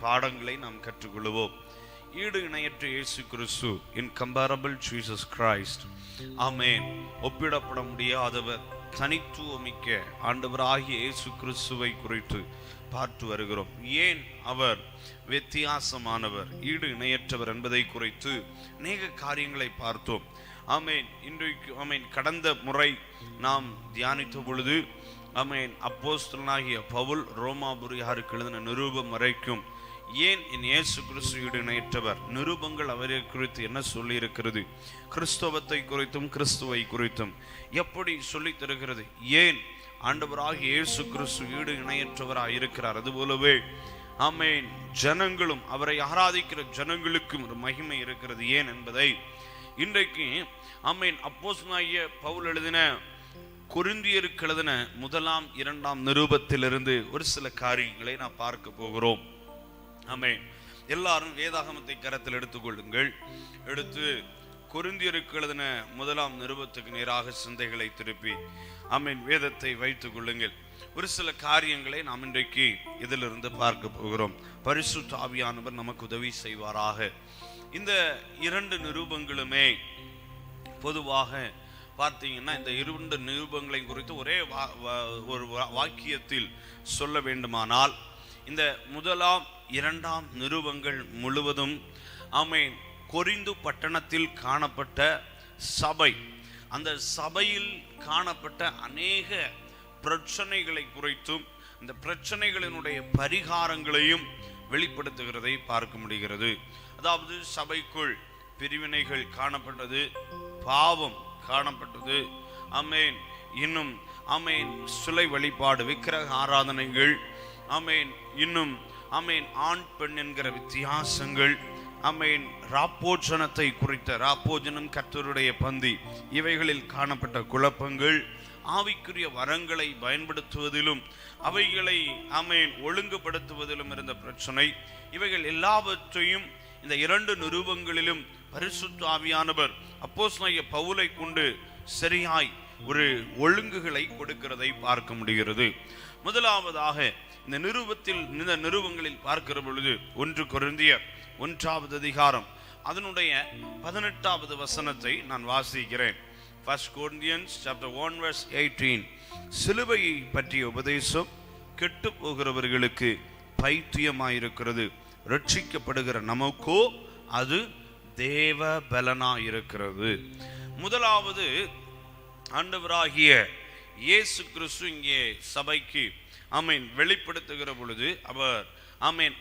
பாடங்களை நாம் கற்றுக்கொள்வோம். ஈடு இணையற்ற இயேசு கிறிஸ்து, இன்கம்பேரபிள் ஜீசஸ் கிரைஸ்ட். ஆமென். ஒப்பிடப்பட முடியாதவர், தனித்துவமிக்க ஆண்டவராகிய இயேசு கிறிஸ்துவை குறித்து பார்த்து வருகிறோம். ஏன் அவர் வித்தியாசமானவர், ஈடு இணையற்றவர் என்பதை குறித்து அநேக காரியங்களை பார்த்தோம். ஆமென். இன்றைக்கு கடந்த முறை நாம் தியானித்த பொழுது அப்போஸ்தலனாகிய பவுல் ரோமாபுரியாருக்கு எழுதின நிருபம் வரைக்கும் ஏன் என் இயேசு கிறிஸ்து ஈடு இணையற்றவர், நிருபங்கள் அவரை குறித்து என்ன சொல்லி இருக்கிறது, கிறிஸ்தவத்தை குறித்தும் கிறிஸ்துவை குறித்தும் எப்படி சொல்லி தருகிறது, ஏன் ஆண்டவராகிய இயேசு கிறிஸ்து ஈடு இணையற்றவராக இருக்கிறார், அதுபோலவே ஜனங்களும் அவரை ஆராதிக்கிற ஜனங்களுக்கும் ஒரு மகிமை இருக்கிறது ஏன் என்பதை இன்றைக்கு அப்போஸ்தலனாகிய பவுல் எழுதின கொரிந்தியருக்கு எழுதின 1, 2 நிருபத்திலிருந்து ஒரு சில காரியங்களை நாம் பார்க்க போகிறோம். எல்லாரும் வேதாகமத்தை கரத்தில் எடுத்துக்கொள்ளுங்கள். எடுத்து கொரிந்தியருக்கு எழுதின 1 நிருபத்துக்கு நேராக சிந்தைகளை திருப்பி வேதத்தை வைத்துக் கொள்ளுங்கள். ஒரு சில காரியங்களை நாம் இன்றைக்கு இதிலிருந்து பார்க்க போகிறோம். பரிசுத்த ஆவியானவர் நமக்கு உதவி செய்வாராக. இந்த 2 நிருபங்களுமே பொதுவாக பார்த்தீங்கன்னா இந்த 2 நிருபங்களை குறித்து ஒரே ஒரு வாக்கியத்தில் சொல்ல வேண்டுமானால் இந்த 1, 2 நிருபங்கள் முழுவதும் கொரிந்து பட்டணத்தில் காணப்பட்ட சபை, அந்த சபையில் காணப்பட்ட அநேக பிரச்சனைகளை குறித்தும் இந்த பிரச்சனைகளினுடைய பரிகாரங்களையும் வெளிப்படுத்துகிறதை பார்க்க முடிகிறது. அதாவது சபைக்குள் பிரிவினைகள் காணப்பட்டது, பாவம் காணப்பட்டது, இன்னும் சிலை வழிபாடு, விக்கிரக ஆராதனைகள், இன்னும் ஆண் பெண் என்கிற வித்தியாசங்கள், ராப்போஜனத்தை குறித்த, ராப்போஜனம் கர்த்தருடைய பந்தி, இவைகளில் காணப்பட்ட குழப்பங்கள், ஆவிக்குரிய வரங்களை பயன்படுத்துவதிலும் அவைகளை ஒழுங்குபடுத்துவதிலும் இருந்த பிரச்சனை, இவைகள் எல்லாவற்றையும் இந்த 2 நிருபங்களிலும் பரிசுத்த ஆவியானவர் அப்போஸ்தலனாகிய பவுலை கொண்டு சரியாய் ஒரு ஒழுங்குகளை கொடுக்கிறதை பார்க்க முடிகிறது. முதலாவதாக இந்த நிருபங்களில் பார்க்கிற பொழுது 1 கொரிந்தியர் 1வது அதிகாரம் அதனுடைய 18வது வசனத்தை நான் வாசிக்கிறேன். 1 Corinthians chapter 1 verse 18. சிலுவையை பற்றிய உபதேசம் கெட்டு போகிறவர்களுக்கு பைத்தியமாயிருக்கிறது, ரட்சிக்கப்படுகிற நமக்கோ அது தேவ பலனாயிருக்கிறது. முதலாவது ஆண்டவராகிய இயேசு கிறிஸ்து இங்கே சபைக்கு வெளிப்படுத்துகிற பொழுது அவர்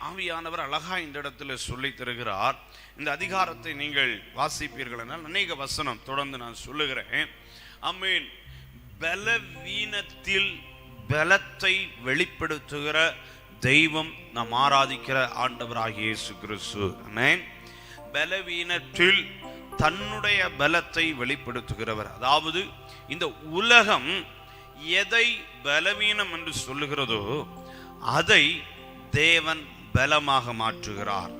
ஆவியானவர் அழகா இந்த இடத்துல சொல்லி தருகிறார். இந்த அதிகாரத்தை நீங்கள் வாசிப்பீர்கள் என்றால் அநேக வசனம் தொடர்ந்து நான் சொல்லுகிறேன். பலவீனத்தில் பலத்தை வெளிப்படுத்துகிற தெய்வம் நாம் ஆராதிக்கிற ஆண்டவராகிய இயேசு கிறிஸ்து. பலவீனத்தில் தன்னுடைய பலத்தை வெளிப்படுத்துகிறவர். அதாவது இந்த உலகம் எதை பலவீனம் என்று சொல்லுகிறதோ அதை தேவன் பலமாக மாற்றுகிறார்.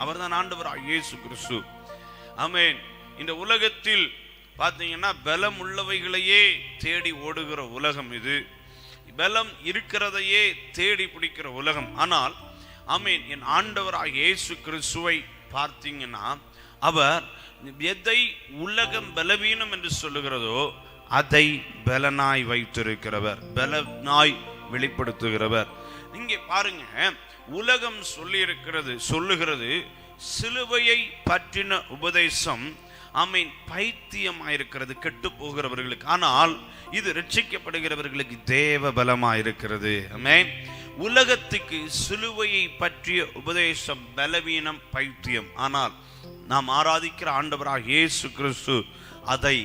அவர்தான் ஆண்டவராகிய இயேசு கிறிஸ்து. இந்த உலகத்தில் பார்த்தீங்கன்னா பலம் உள்ளவைகளையே தேடி ஓடுகிற உலகம் இது, பலம் இருக்கிறதையே தேடி பிடிக்கிற உலகம். ஆனால் என் ஆண்டவராகிய இயேசு கிறிஸ்துவை பார்த்தீங்கன்னா அவர் எதை உலகம் பலவீனம் என்று சொல்லுகிறதோ அதை பலனாய் வைத்திருக்கிறவர், பலனாய் வெளிப்படுத்துகிறவர். இங்கே பாருங்க, உலகம் சொல்லுகிறது சிலுவையை பற்றின உபதேசம் பைத்தியமாயிருக்கிறது கெட்டு போகிறவர்களுக்கு, ஆனால் இது ரட்சிக்கப்படுகிறவர்களுக்கு தேவ பலமாயிருக்கிறது. உலகத்துக்கு சிலுவையை பற்றிய உபதேசம் பலவீனம், பைத்தியம். ஆனால் நாம் ஆராதிக்கிற ஆண்டவராகிய இயேசு கிறிஸ்து அதை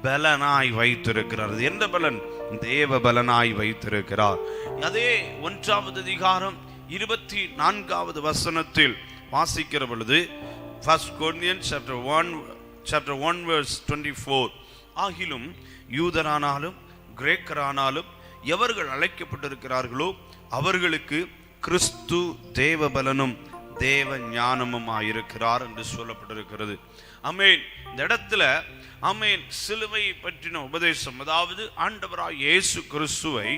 பலனாய் வைத்திருக்கிறார். எந்த பலன்? தேவ பலனாய் வைத்திருக்கிறார். அதே 1வது அதிகாரம் 24வது வசனத்தில் வாசிக்கிற பொழுது 1 Corinthians chapter 1 verse 24, ஆகிலும் யூதரானாலும் கிரேக்கரானாலும் எவர்கள் அழைக்கப்பட்டிருக்கிறார்களோ அவர்களுக்கு கிறிஸ்து தேவ பலனும் தேவ ஞானமும் ஆயிருக்கிறார் என்று சொல்லப்பட்டிருக்கிறது. இந்த இடத்துல சிலுவையை பற்றின உபதேசம், அதாவது ஆண்டவராகிய இயேசு கிறிஸ்துவை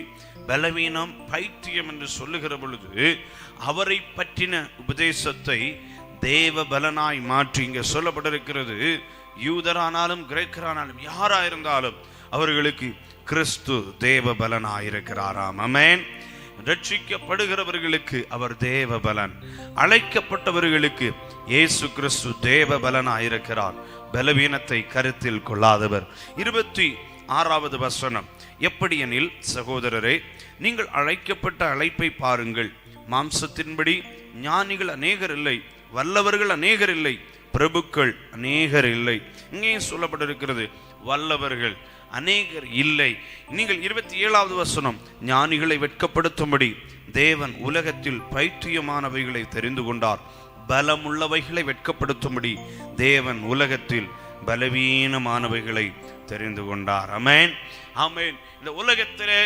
பலவீனம், பைத்தியம் என்று சொல்லுகிற பொழுது அவரை பற்றின உபதேசத்தை தேவ பலனாய் மாற்றி இங்க சொல்லப்பட்டிருக்கிறது. யூதரானாலும் கிரேக்கரானாலும் யாராயிருந்தாலும் அவர்களுக்கு கிறிஸ்து தேவ பலனாயிருக்கிறாராம். ஆமென். ரட்சிக்கப்படுகிறவர்களுக்கு அவர் தேவ பலன், அழைக்கப்பட்டவர்களுக்கு இயேசு கிறிஸ்து தேவ பலனாயிருக்கிறார். பலவீனத்தை கருத்தில் கொள்ளாதவர். 26வது வசனம், எப்படியெனில் சகோதரரே, நீங்கள் அழைக்கப்பட்ட அழைப்பை பாருங்கள். மாம்சத்தின்படி ஞானிகள் அநேகர் இல்லை, வல்லவர்கள் அநேகர் இல்லை, பிரபுக்கள் அநேகர் இல்லை. இங்கேயும் சொல்லப்பட்டிருக்கிறது வல்லவர்கள் அநேகர் இல்லை. நீங்கள் 27வது வசனம், ஞானிகளை வெட்கப்படுத்தும்படி தேவன் உலகத்தில் பைத்தியமானவைகளை தெரிந்து கொண்டார், பலமுள்ளவைகளை வெட்கப்படுத்தும்படி தேவன் உலகத்தில் பலவீனமானவைகளை தெரிந்து கொண்டார். ஆமென், ஆமென். இந்த உலகத்திலே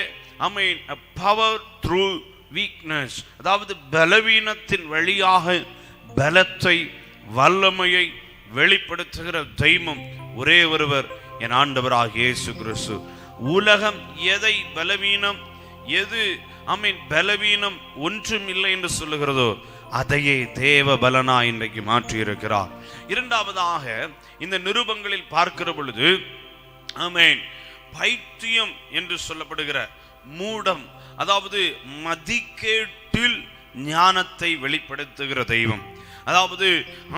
ஆமென், a power through weakness, அதாவது பலவீனத்தின் வழியாக பலத்தை வல்லமையை வெளிப்படுத்துகிற தெய்வம் ஒரே ஒருவர், என் ஆண்டவராகிய இயேசு கிறிஸ்து. உலகம் எதை பலவீனம், எது ஆமென் பலவீனம் ஒன்றும் இல்லை என்று சொல்லுகிறதோ அதையே தேவ பலனா இன்றைக்கு மாற்றி இருக்கிறார். இரண்டாவதாக இந்த நிருபங்களில் பார்க்கிற பொழுது ஆமென், பைத்தியம் என்று சொல்லப்படுகிற மூடம், அதாவது மதிக்கேட்டில் ஞானத்தை வெளிப்படுத்துகிற தெய்வம். அதாவது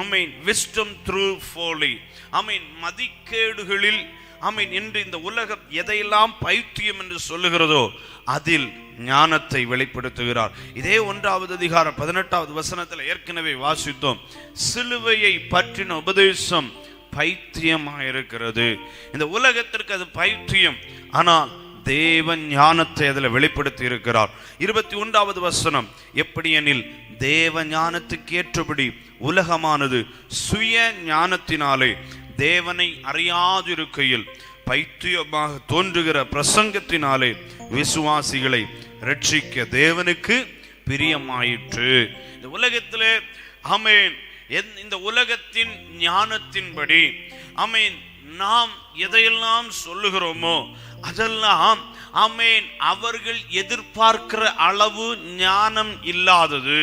ஆமென் விஸ்டம் த்ரூ ஃபோலி, ஆமென் மதிக்கேடுகளில் ஆமென் இன்று இந்த உலகம் எதையெல்லாம் பைத்தியம் என்று சொல்லுகிறதோ அதில் ஞானத்தை வெளிப்படுத்துகிறார். இதே 1வது அதிகாரம் 18வது வசனத்தில் ஏற்கனவே வாசித்தோம். சிலுவையை பற்றின உபதேசம் பைத்தியமாயிருக்கிறது. இந்த உலகத்திற்கு அது பைத்தியம், ஆனால் தேவன் ஞானத்தை அதில் வெளிப்படுத்தி இருக்கிறார். 21வது வசனம், எப்படியெனில் தேவ ஞானத்துக்கு ஏற்றபடி உலகமானது சுய ஞானத்தினாலே தேவனை அறியாதிருக்கையில் பைத்தியமாக தோன்றுகிற பிரசங்கத்தினாலே விசுவாசிகளை ரட்சிக்க தேவனுக்கு பிரியமாயிற்று. இந்த உலகத்திலே ஆமென், இந்த உலகத்தின் ஞானத்தின்படி ஆமென் நாம் எதையெல்லாம் சொல்லுகிறோமோ அதெல்லாம் ஆமென் அவர்கள் எதிர்பார்க்கிற அளவு ஞானம் இல்லாதது.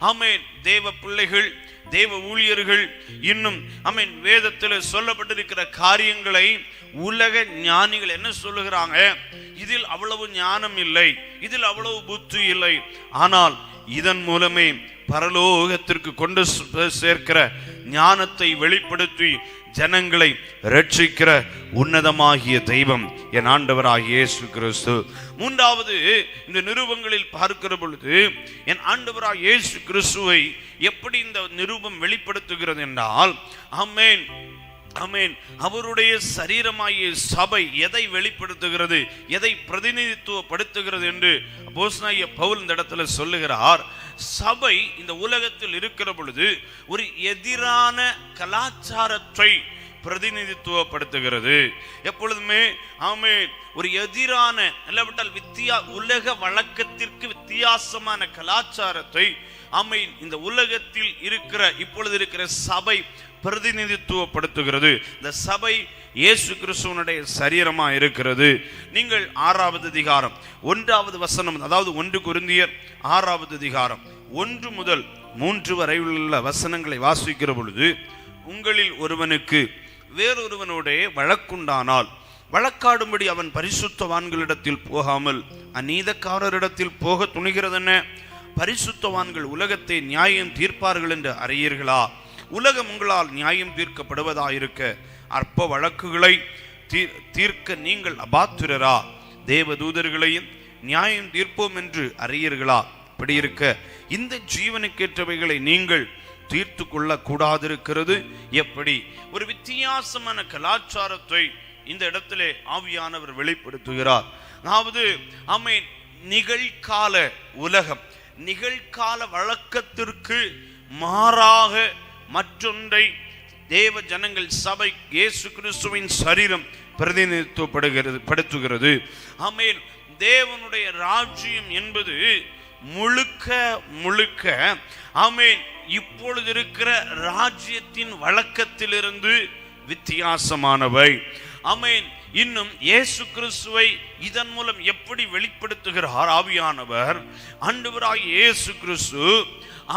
ஆமென், தேவ பிள்ளைகள், தேவ ஊழியர்கள் இன்னும் ஆமென் வேதத்தில் சொல்லப்பட்டிருக்கிற காரியங்களை உலக ஞானிகள் என்ன சொல்லுகிறாங்க, இதில் அவ்வளவு ஞானம் இல்லை, இதில் அவ்வளவு புத்தி இல்லை, ஆனால் இதன் மூலமே பரலோகத்திற்கு கொண்டு சேர்க்கிற ஞானத்தை வெளிப்படுத்தி ஜனங்களை ரட்சிக்கிற உன்னதமாகிய தெய்வம் என் ஆண்டவராகிய இயேசு கிறிஸ்து. மூன்றாவது, இந்த நிருபங்களில் பார்க்கிற பொழுது என் ஆண்டவராகிய இயேசு கிறிஸ்துவை எப்படி இந்த நிருபம் வெளிப்படுத்துகிறது என்றால் ஆமென் ஆமென் அவருடைய சரீரமாகிய சபை எதை வெளிப்படுத்துகிறது, எதை பிரதிநிதித்துவப்படுத்துகிறது என்று அப்போஸ்தலனாகிய பவுல் இந்த இடத்துல சொல்லுகிறார். சபை இந்த உலகத்தில் இருக்கிற பொழுது ஒரு எதிரான கலாச்சாரத்தை பிரதிநிதித்துவப்படுத்துகிறது. எப்பொழுதுமே ஆமென் ஒரு எதிரான இல்லாவிட்டால் உலக வழக்கத்திற்கு வித்தியாசமான கலாச்சாரத்தை ஆமென் இந்த உலகத்தில் இருக்கிற இப்பொழுது இருக்கிற சபை பிரதிநிதித்துவப்படுத்துகிறது. இந்த சபை இயேசு கிறிஸ்துவனுடைய சரீரமா இருக்கிறது. நீங்கள் 6வது அதிகாரம் 1வது வசனம், அதாவது 1 கொரிந்தியர் 6வது அதிகாரம் 1 முதல் 3 வரை உள்ள வசனங்களை வாசிக்கிற பொழுது, உங்களில் ஒருவனுக்கு வேறொருவனோட வழக்குண்டானால் வழக்காடும்படி அவன் பரிசுத்தவான்களிடத்தில் போகாமல் அநீதக்காரரிடத்தில் போக துணிகிறதென்ன? பரிசுத்தவான்கள் உலகத்தை நியாயம் தீர்ப்பார்கள் என்று அறியீர்களா? உலகம் உங்களால் நியாயம் தீர்க்கப்படுவதாயிருக்க அற்ப வழக்குகளை தீர்க்க நீங்கள் அபாத்திரரா? தேவதூதர்களையும் நியாயம் தீர்ப்போம் என்று அறியீர்களா? இப்படி இருக்க இந்த ஜீவனுக்கேற்றவைகளை நீங்கள் தீர்த்து கொள்ள கூடாதிருக்கிறது எப்படி? ஒரு வித்தியாசமான கலாச்சாரத்தை இந்த இடத்திலே ஆவியானவர் வெளிப்படுத்துகிறார். அதாவது ஆமென் நிகழ்கால உலகம், நிகழ்கால வழக்கத்திற்கு மாறாக மற்றொன்றை தேவ ஜனங்கள் சபை இயேசு கிறிஸ்துவின் சரீரம் பிரதிநிதித்துவப்படுத்துகிறது. ஆமென், தேவனுடைய ராஜ்யம் என்பது முழுக்க முழுக்க ஆமென் இப்பொழுது இருக்கிற ராஜ்யத்தின் வழக்கத்திலிருந்து வித்தியாசமானவை. ஆமென், இன்னும் இயேசு கிறிஸ்துவை இதன் மூலம் எப்படி வெளிப்படுத்துகிறார் ஆவியானவர்? ஆண்டவராகிய இயேசு கிறிஸ்து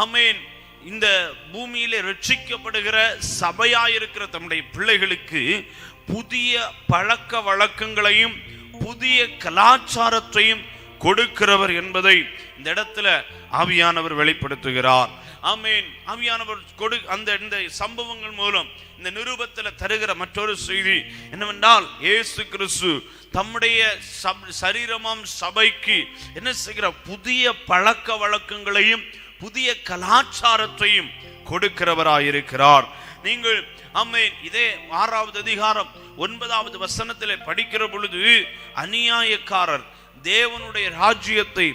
ஆமென் இந்த பூமியிலே ரட்சிக்கப்படுகிற சபையாயிருக்கிற தம்முடைய பிள்ளைகளுக்கு புதிய பழக்க வழக்கங்களையும் புதிய கலாச்சாரத்தையும் கொடுக்கிறவர் என்பதை இந்த இடத்துல ஆவியானவர் வெளிப்படுத்துகிறார். ஆமென். ஆவியானவர் இந்த சம்பவங்கள் மூலம் இந்த நிருபத்தில் தருகிற மற்றொரு செய்தி என்னவென்றால், இயேசு கிறிஸ்து தம்முடைய சரீரமாம் சபைக்கு என்ன செய்கிற புதிய பழக்க வழக்கங்களையும் புதிய கலாச்சாரத்தையும் கொடுக்கிறவராயிருக்கிறார். நீங்கள் ஆமென் இதே 6வது அதிகாரம் 9வது வசனத்திலே படிக்கிற பொழுது, அநியாயக்காரர் தேவனுடைய ராஜ்யத்தை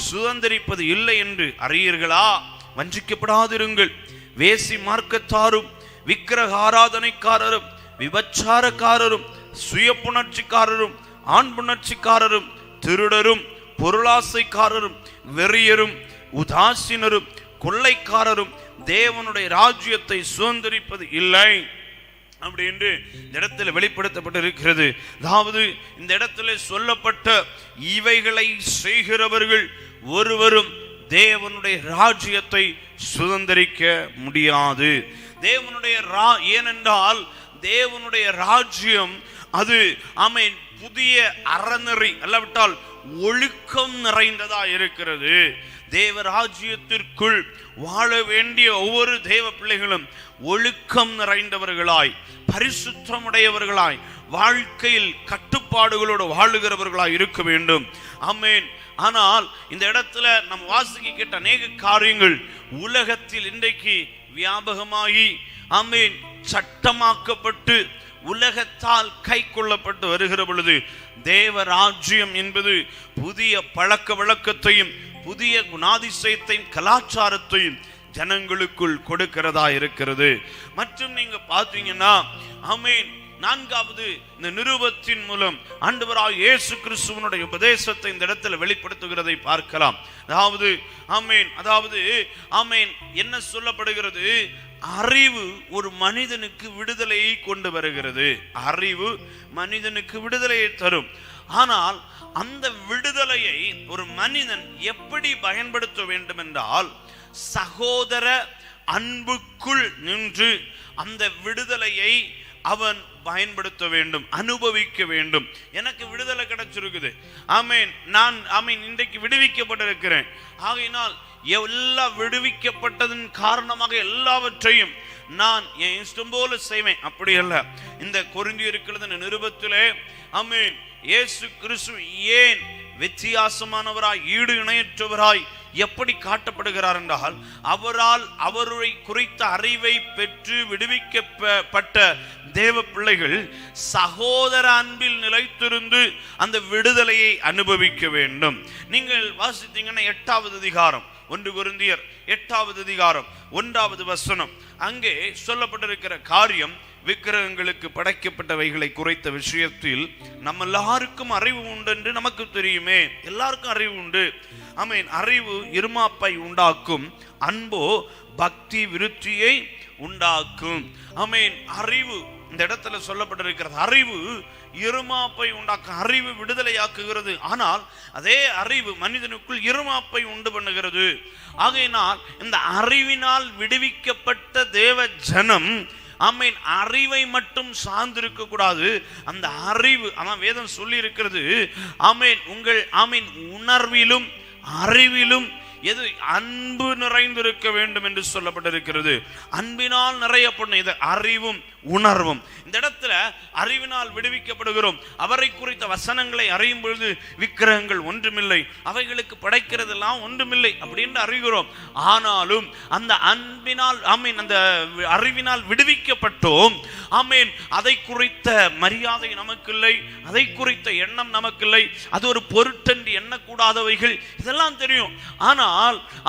சுதந்தரிப்பது இல்லை என்று அறியீர்களா? வஞ்சிக்கப்படாதிருங்கள். வேசி மார்க்கத்தாரும் விக்கிரக ஆராதனைக்காரரும் விபச்சாரக்காரரும் சுய புணர்ச்சிக்காரரும் ஆண் புணர்ச்சிக்காரரும் திருடரும் பொருளாசைக்காரரும் வெறியரும் உதாசீனரும் கொள்ளைக்காரரும் தேவனுடைய ராஜ்யத்தை சுதந்தரிப்பது இல்லை அப்படி என்று இந்த இடத்துல வெளிப்படுத்தப்பட்டிருக்கிறது. அதாவது இந்த இடத்துல சொல்லப்பட்ட இவைகளை செய்கிறவர்கள் ஒருவரும் தேவனுடைய ராஜ்யத்தை சுதந்தரிக்க முடியாது. தேவனுடைய ஏனென்றால் தேவனுடைய ராஜ்யம் அது ஆமென் புதிய அறநெறி அல்லாவிட்டால் ஒழுக்கம் நிறைந்ததா இருக்கிறது. தேவ ராஜ்யத்திற்குள் வாழ வேண்டிய ஒவ்வொரு தேவ பிள்ளைகளும் ஒழுக்கம் நிறைந்தவர்களாய் பரிசுத்தமுடையவர்களாய் வாழ்க்கையில் கட்டுப்பாடுகளோடு வாழுகிறவர்களாய் இருக்க வேண்டும். ஆமென். ஆனால் இந்த இடத்துல நம்ம வாசிக்க கேட்ட அநேக காரியங்கள் உலகத்தில் இன்றைக்கு வியாபகமாகி ஆமென் சட்டமாக்கப்பட்டு உலகத்தால் கை கொள்ளப்பட்டு வருகிற பொழுது, தேவ ராஜ்யம் என்பது புதிய பழக்க வழக்கத்தையும் புதிய குணாதிசயத்தையும் கலாச்சாரத்தையும் ஜனங்களுக்குள் கொடுக்கிறதா இருக்கிறது. மற்றும் நீங்க பார்த்தீங்கன்னா ஆமென் 4வது இந்த நிருபத்தின் மூலம் ஆண்டவராகிய இயேசு கிறிஸ்துவினுடைய உபதேசத்தை இந்த இடத்துல வெளிப்படுத்துகிறதை பார்க்கலாம். அதாவது ஆமென் என்ன சொல்லப்படுகிறது? அறிவு ஒரு மனிதனுக்கு விடுதலையை கொண்டு வருகிறது. அறிவு மனிதனுக்கு விடுதலையை தரும். ஆனால் அந்த விடுதலையை ஒரு மனிதன் எப்படி பயன்படுத்த வேண்டும் என்றால், சகோதர அன்புக்குள் நின்று அந்த விடுதலையை அவன் பயன்படுத்த வேண்டும், அனுபவிக்க வேண்டும். எனக்கு விடுதலை கிடைச்சிருக்குது, ஆமென், நான் இன்றைக்கு விடுவிக்கப்பட்டிருக்கிறேன். ஆகையினால் எல்லா விடுவிக்கப்பட்டதன் காரணமாக எல்லாவற்றையும் நான் என் இஷ்டம் போல செய்வேன். அப்படி அல்ல. இந்த கொரிந்தியர் நிருபத்திலே ஆமென் இயேசு கிறிஸ்து ஏன் வித்தியாசமானவராய் ஈடு இணையற்றவராய் எப்படி காட்டப்படுகிறார் என்றால், அவரை குறித்த அறிவை பெற்று விடுவிக்கப்பட்ட தேவ பிள்ளைகள் சகோதர அன்பில் நிலைத்திருந்து அந்த விடுதலையை அனுபவிக்க வேண்டும். நீங்கள் வாசித்தீங்கன்னா 8வது அதிகாரம் 1 கொரிந்தியர் 8வது அதிகாரம் 1வது வசனம், அங்கே சொல்லப்பட்டிருக்கிற காரியம் விக்கிரகங்களுக்கு படைக்கப்பட்டவைகளை குறைத்த விஷயத்தில் நம்ம எல்லாருக்கும் அறிவு உண்டு என்று நமக்கு தெரியுமே. எல்லாருக்கும் அறிவு உண்டு. ஆமென். அறிவு இருமாப்பை உண்டாக்கும், அன்போ பக்தி விருத்தியை உண்டாக்கும். ஆமென். அறிவு இந்த இடத்துல சொல்லப்பட்டிருக்கிறது. அறிவு இருமாப்பை உண்டாக்கும், அறிவு விடுதலையாக்குகிறது. ஆனால் அதே அறிவு மனிதனுக்குள் இருமாப்பை உண்டு பண்ணுகிறது. ஆகையினால் இந்த அறிவினால் விடுவிக்கப்பட்ட தேவ ஜனம் ஆமென் அறிவை மட்டும் சார்ந்திருக்க கூடாது. அந்த அறிவு வேதம் சொல்லி இருக்கிறது, ஆமென் உங்கள் உணர்விலும் அறிவிலும் எது அன்பு நிறைந்திருக்க வேண்டும் என்று சொல்லப்பட்டிருக்கிறது. அன்பினால் நிறையப்படும் இது அறிவும் உணர்வும். இந்த இடத்துல அறிவினால் விடுவிக்கப்படுகிறோம். அவரை குறித்த வசனங்களை அறியும் பொழுது விக்கிரகங்கள் ஒன்றுமில்லை, அவைகளுக்கு படைக்கிறதெல்லாம் ஒன்றுமில்லை அப்படின்னு அறிகிறோம். ஆனாலும் அந்த அன்பினால் அந்த அறிவினால் விடுவிக்கப்பட்டோம். ஆமென். அதை குறித்த மரியாதை நமக்கில்லை, அதை குறித்த எண்ணம் நமக்கில்லை. அது ஒரு பொருட்டென்று எண்ணக்கூடாதவைகள் இதெல்லாம் தெரியும். ஆனால்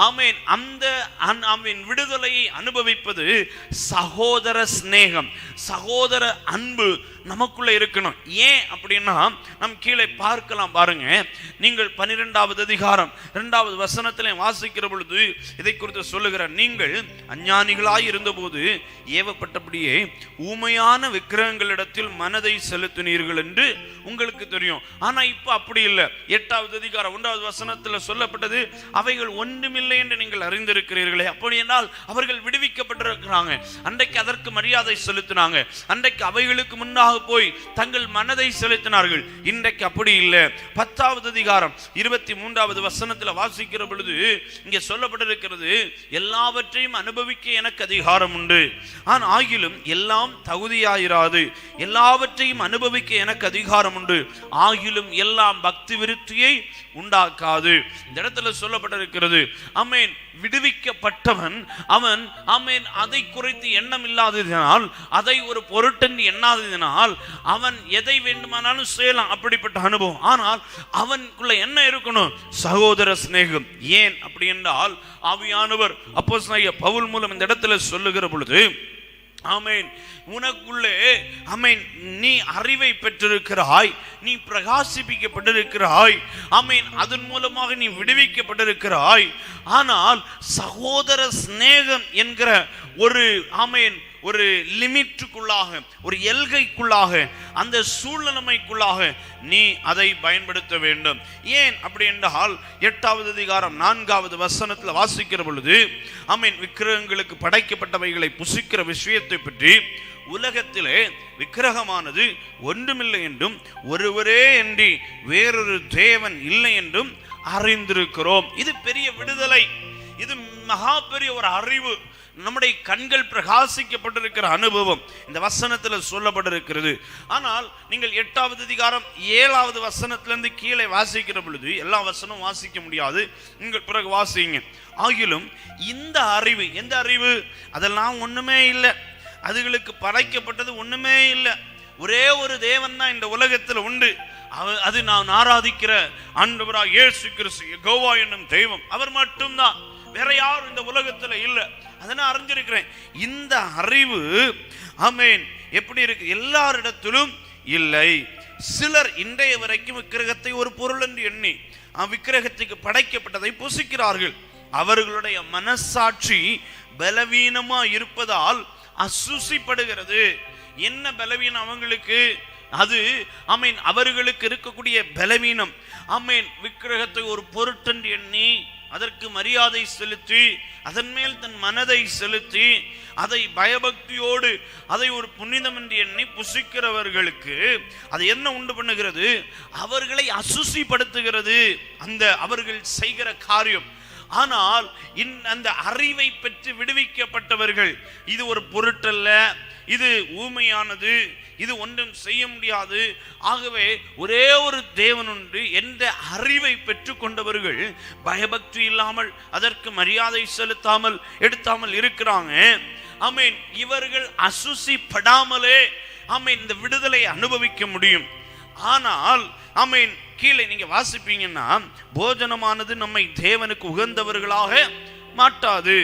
ஆமென் அந்த விடுதலையை அனுபவிப்பது சகோதர சிநேகம், சகோதர அன்பு நமக்குள்ள இருக்கணும். ஏன் அப்படின்னா நம் கீழே பார்க்கலாம் பாருங்க. நீங்கள் 12வது அதிகாரம் 2வது வசனத்திலே வாசிக்கிற பொழுது இதை குறித்து சொல்லுகிற, நீங்கள் அஞ்ஞானிகளாய் இருந்தபோது ஏவப்பட்டபடியே ஊமையா உண்மையான விக்கிரகங்களிடத்தில் மனதை செலுத்தினீர்கள் என்று உங்களுக்கு தெரியும். ஆனா இப்ப அப்படி இல்லை. 8வது அதிகாரம் 1வது வசனத்துல சொல்லப்பட்டது, அவைகள் ஒன்றுமில்லை என்று நீங்கள் அறிந்திருக்கிறீர்களே. அப்படி என்றால் அவர்கள் விடுவிக்கப்பட்டிருக்கிறாங்க. அன்றைக்கு அதற்கு மரியாதை செலுத்தினாங்க. அன்றைக்கு அவைகளுக்கு முன்னாக போய் தங்கள் மனதை செலுத்தினார்கள். இன்றைக்கு அப்படி இல்லை. 10வது அதிகாரம் 23வது வசனத்துல வாசிக்கிற பொழுது இங்கே சொல்லப்பட்டிருக்கிறது, எல்லாவற்றையும் அனுபவிக்க எனக்கு அதிகாரம் உண்டு, ஆகிலும் எல்லாம் தகுதியாயிராது. எல்லாவற்றையும் அனுபவிக்க எனக்கு அதிகாரம் உண்டு, ஆகிலும் எல்லாம் பக்தி விருத்தியை உண்டாக்காது. இந்த இடத்துல சொல்லப்பட்டிருக்கிறது, ஆமென், விடுவிக்கப்பட்டவன் அவன் ஆமென் அதை குறித்து எண்ணம் இல்லாததினால், அதை ஒரு பொருட்டென்று எண்ணாததினால் அவன் எதை வேண்டுமானாலும் செய்யலாம், அப்படிப்பட்ட அனுபவம். ஆனால் அவனுக்குள்ள என்ன இருக்கணும்? சகோதர சிநேகம். ஏன் அப்படி என்றால், ஆவியானவர் அப்போஸ்தலனாகிய பவுல் மூலம் இந்த இடத்துல சொல்லுகிற பொழுது, ஆமென், உனக்குள்ளே ஆமென் நீ அறிவை பெற்றிருக்கிறாய், நீ பிரகாசிப்பிக்கப்பட்டிருக்கிறாய், ஆமென், அதன் மூலமாக நீ விடுவிக்கப்பட்டிருக்கிறாய். ஆனால் சகோதர சிநேகம் என்கிற ஒரு ஆமென் ஒரு லிமிட்டுக்குள்ளாக, ஒரு எல்கைக்குள்ளாக, அந்த சூழ்நிலைக்குள்ளாக நீ அதை பயன்படுத்த வேண்டும். ஏன் அப்படி என்றால் 8வது அதிகாரம் 4வது வசனத்தில் வாசிக்கிற பொழுது, ஆமென், விக்கிரகங்களுக்கு படைக்கப்பட்டவைகளை புசிக்கிற விஷயத்தை பற்றி, உலகத்திலே விக்கிரகமானது ஒன்றுமில்லை என்றும் ஒருவரே அன்றி வேறொரு தேவன் இல்லை என்றும் அறிந்திருக்கிறோம். இது பெரிய விடுதலை. இது மகா பெரிய ஒரு அறிவு. நம்முடைய கண்கள் பிரகாசிக்கப்பட்டிருக்கிற அனுபவம் இந்த வசனத்தில் சொல்லப்பட்டிருக்கிறது. ஆனால் நீங்கள் 8வது அதிகாரம் 7வது வசனத்திலிருந்து கீழே வாசிக்கிற பொழுது, எல்லா வசனம் வாசிக்க முடியாது, நீங்கள் பிறகு வாசிங்க. ஆகிலும் இந்த அறிவு, எந்த அறிவு? அதெல்லாம் ஒண்ணுமே இல்லை, அதுகளுக்கு படைக்கப்பட்டது ஒண்ணுமே இல்லை, ஒரே ஒரு தேவன் தான் இந்த உலகத்தில் உண்டு, அது நான் ஆராதிக்கிற ஆண்டவராகிய இயேசு கிறிஸ்து, யெகோவா என்னும் தெய்வம், அவர் மட்டும்தான், வேற யாரும் இந்த உலகத்தில் இல்லை. அதனால் அறிஞ்சிருக்கிறேன். இந்த அறிவு ஆமென் எப்படி இருக்கு? எல்லாரிடத்திலும் இல்லை. சிலர் இன்றைய வரைக்கும் விக்கிரகத்தை ஒரு பொருள் என்று எண்ணி விக்கிரகத்துக்கு படைக்கப்பட்டதை புசிக்கிறார்கள். அவர்களுடைய மனசாட்சி பலவீனமா இருப்பதால் அசுசிப்படுகிறது. என்ன பலவீனம் அவங்களுக்கு? அது ஆமென் அவர்களுக்கு இருக்கக்கூடிய பலவீனம். ஆமென், விக்கிரகத்தை ஒரு பொருட்டென்று எண்ணி அதற்கு மரியாதை செலுத்தி அதன் மேல் தன் மனதை செலுத்தி அதை பயபக்தியோடு அதை ஒரு புனிதம் என்று எண்ணி புசிக்கிறவர்களுக்கு அது என்ன உண்டு பண்ணுகிறது? அவர்களை அசுசிப்படுத்துகிறது அந்த அவர்கள் செய்கிற காரியம். ஆனால் அந்த அறிவை பெற்று விடுவிக்கப்பட்டவர்கள், இது ஒரு பொருட்டல்ல, இது ஊமையானது, இது ஒன்றும் செய்ய முடியாது, ஆகவே ஒரே ஒரு தேவன் உண்டு என்ற அறிவை பெற்றுக் கொண்டவர்கள் பயபக்தி இல்லாமல் அதற்கு மரியாதை செலுத்தாமல் எடுத்தாமல் இருக்கிறாங்க. ஆமென், இவர்கள் அசுசிப்படாமலே ஆமென் இந்த விடுதலை அனுபவிக்க முடியும். ஆனால் ஆமென் கீழே நீங்க வாசிப்பீங்கன்னா, போஜனமானது நம்மை தேவனுக்கு உகந்தவர்களாக மாட்டாது.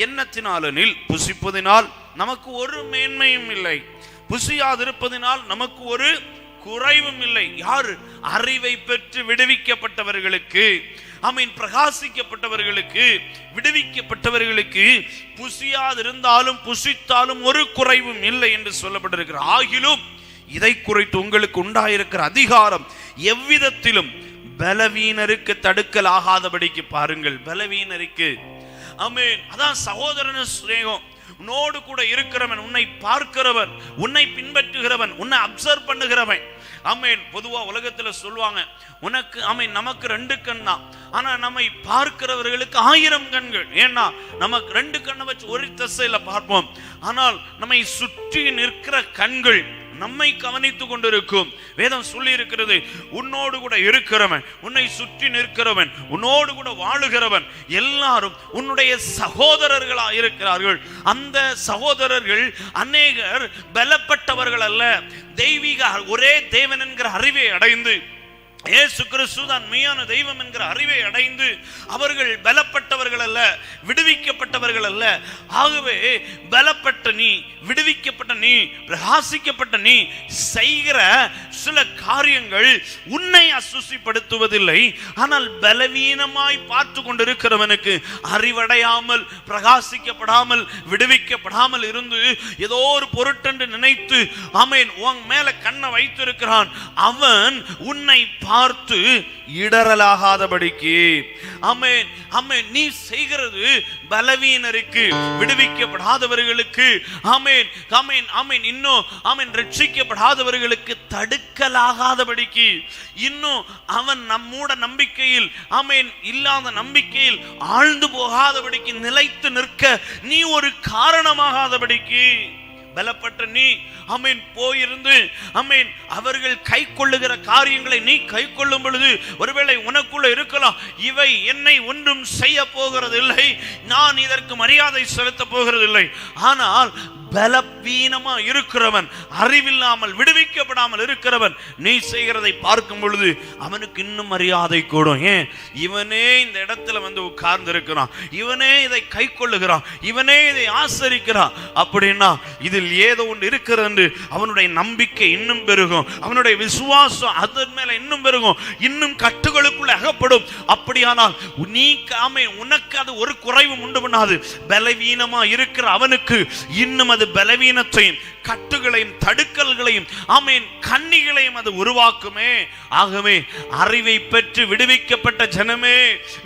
எண்ணத்தினாலெனில் புசிப்பதினால் நமக்கு ஒரு மேன்மையும் இல்லை, புசியாதிருப்பதினால் நமக்கு ஒரு குறைவும் இல்லை. யாரு? அறிவை பெற்று விடுவிக்கப்பட்டவர்களுக்கு, ஆமென், பிரகாசிக்கப்பட்டவர்களுக்கு, விடுவிக்கப்பட்டவர்களுக்கு புசியாதிருந்தாலும் புசித்தாலும் ஒரு குறைவும் இல்லை என்று சொல்லப்பட்டிருக்கிற. ஆகிலும் இதை குறித்து உங்களுக்கு உண்டாயிருக்கிற அதிகாரம் எவ்விதத்திலும் பலவீனருக்கு தடுக்கல் ஆகாதபடிக்கு பாருங்கள். பலவீனருக்கு ஆமென், அதான் சகோதரன சிநேகம். உன்னோடு கூட இருக்கிறவன், உன்னை பார்க்கிறவன், உன்னை பின்பற்றுகிறவன், உன்னை அப்சர்வ் பண்ணுகிறவன். ஆமென், பொதுவா உலகத்துல சொல்லுவாங்க, உனக்கு ஆமென் நமக்கு 2 கண் தான், ஆனா நம்மை பார்க்கிறவர்களுக்கு 1000 கண்கள். ஏன்னா நமக்கு 2 கண்ணை வச்சு ஒரு திசையில பார்ப்போம், ஆனால் நம்மை சுற்றி நிற்கிற கண்கள் நம்மை கவனித்துக் கொண்டிருக்கும். வேதம் சொல்லி இருக்கிறது, உன்னோடு கூட இருக்கிறவன், உன்னை சுற்றி நிற்கிறவன், உன்னோடு கூட வாழுகிறவன் எல்லாரும் உன்னுடைய சகோதரர்களா இருக்கிறார்கள். அந்த சகோதரர்கள் அநேகர் பலப்பட்டவர்கள் அல்ல, தெய்வீக ஒரே தேவன் என்கிற அறிவை அடைந்து இயேசு கிறிஸ்து தான் மெய்யான தெய்வம் என்கிற அறிவை அடைந்து அவர்கள் பலப்பட்டவர்கள் அல்ல, விடுவிக்கப்பட்டவர்கள் அல்ல. ஆகவே பலப்பட்ட நீ, விடுவிக்கப்பட்ட நீ, பிரகாசிக்கப்பட்ட நீ செய்கிற சில காரியங்கள் உன்னை அசுசிப்படுத்துவதில்லை. ஆனால் பலவீனமாய் பார்த்து கொண்டிருக்கிறவனுக்கு, அறிவடையாமல் பிரகாசிக்கப்படாமல் விடுவிக்கப்படாமல் இருந்து ஏதோ ஒரு பொருட்டென்று நினைத்து ஆமென் உன் மேல கண்ணை வைத்திருக்கிறான். அவன் உன்னை பார்த்து இடரலாகாதபடிக்கு, ஆமென் ஆமென், நீ செய்கிறது பலவீனருக்கு, விடுவிக்கப்படாதவர்களுக்கு, ஆமென் ஆமென் ஆமென், இன்னும் ஆமென் ரட்சிக்கப்படாதவர்களுக்கு தடுக்கலாகாதபடிக்கு, இன்னும் அவன் நம்மூட நம்பிக்கையில் ஆமென் இல்லாத நம்பிக்கையில் ஆழ்ந்து போகாதபடிக்கு, நிலைத்து நிற்க நீ ஒரு காரணமாகாதபடிக்கு பலப்பட்ட நீ ஆமென் போயிருந்து ஆமென் அவர்கள் கை கொள்ளுகிற காரியங்களை நீ கை கொள்ளும் பொழுது ஒருவேளை உனக்குள்ள இருக்கலாம், இவை என்னை ஒன்றும் செய்ய போகிறதில்லை, நான் இதற்கு மரியாதை செலுத்த போகிறதில்லை. ஆனால் பலவீனமா இருக்கிறவன், அறிவில்லாமல் விடுவிக்கப்படாமல் இருக்கிறவன் நீ செய்கிறதை பார்க்கும் பொழுது அவனுக்கு இன்னும் மரியாதை கூடும். ஏன்? இவனே இந்த இடத்துல வந்து உட்கார்ந்து இருக்கிறான், இவனே இதை கை கொள்ளுகிறான், இவனே இதை ஆசரிக்கிறான் அப்படின்னா இதில் ஏதோ ஒன்று இருக்கிறது என்று அவனுடைய நம்பிக்கை இன்னும் பெருகும், அவனுடைய விசுவாசம் அதன் மேல இன்னும் பெருகும், இன்னும் கட்டுகளுக்குள்ள அகப்படும். அப்படியானால் நீ உனக்கு அது ஒரு குறைவும் உண்டு பண்ணாது. பலவீனமா இருக்கிற அவனுக்கு இன்னும் அது பலவீனத்தையும் கட்டுகளையும் தடுக்கல்களையும் ஆமென் கண்ணிகளையும் அது உருவாக்குமே. ஆகவே அறிவை பெற்று விடுவிக்கப்பட்ட ஜனமே,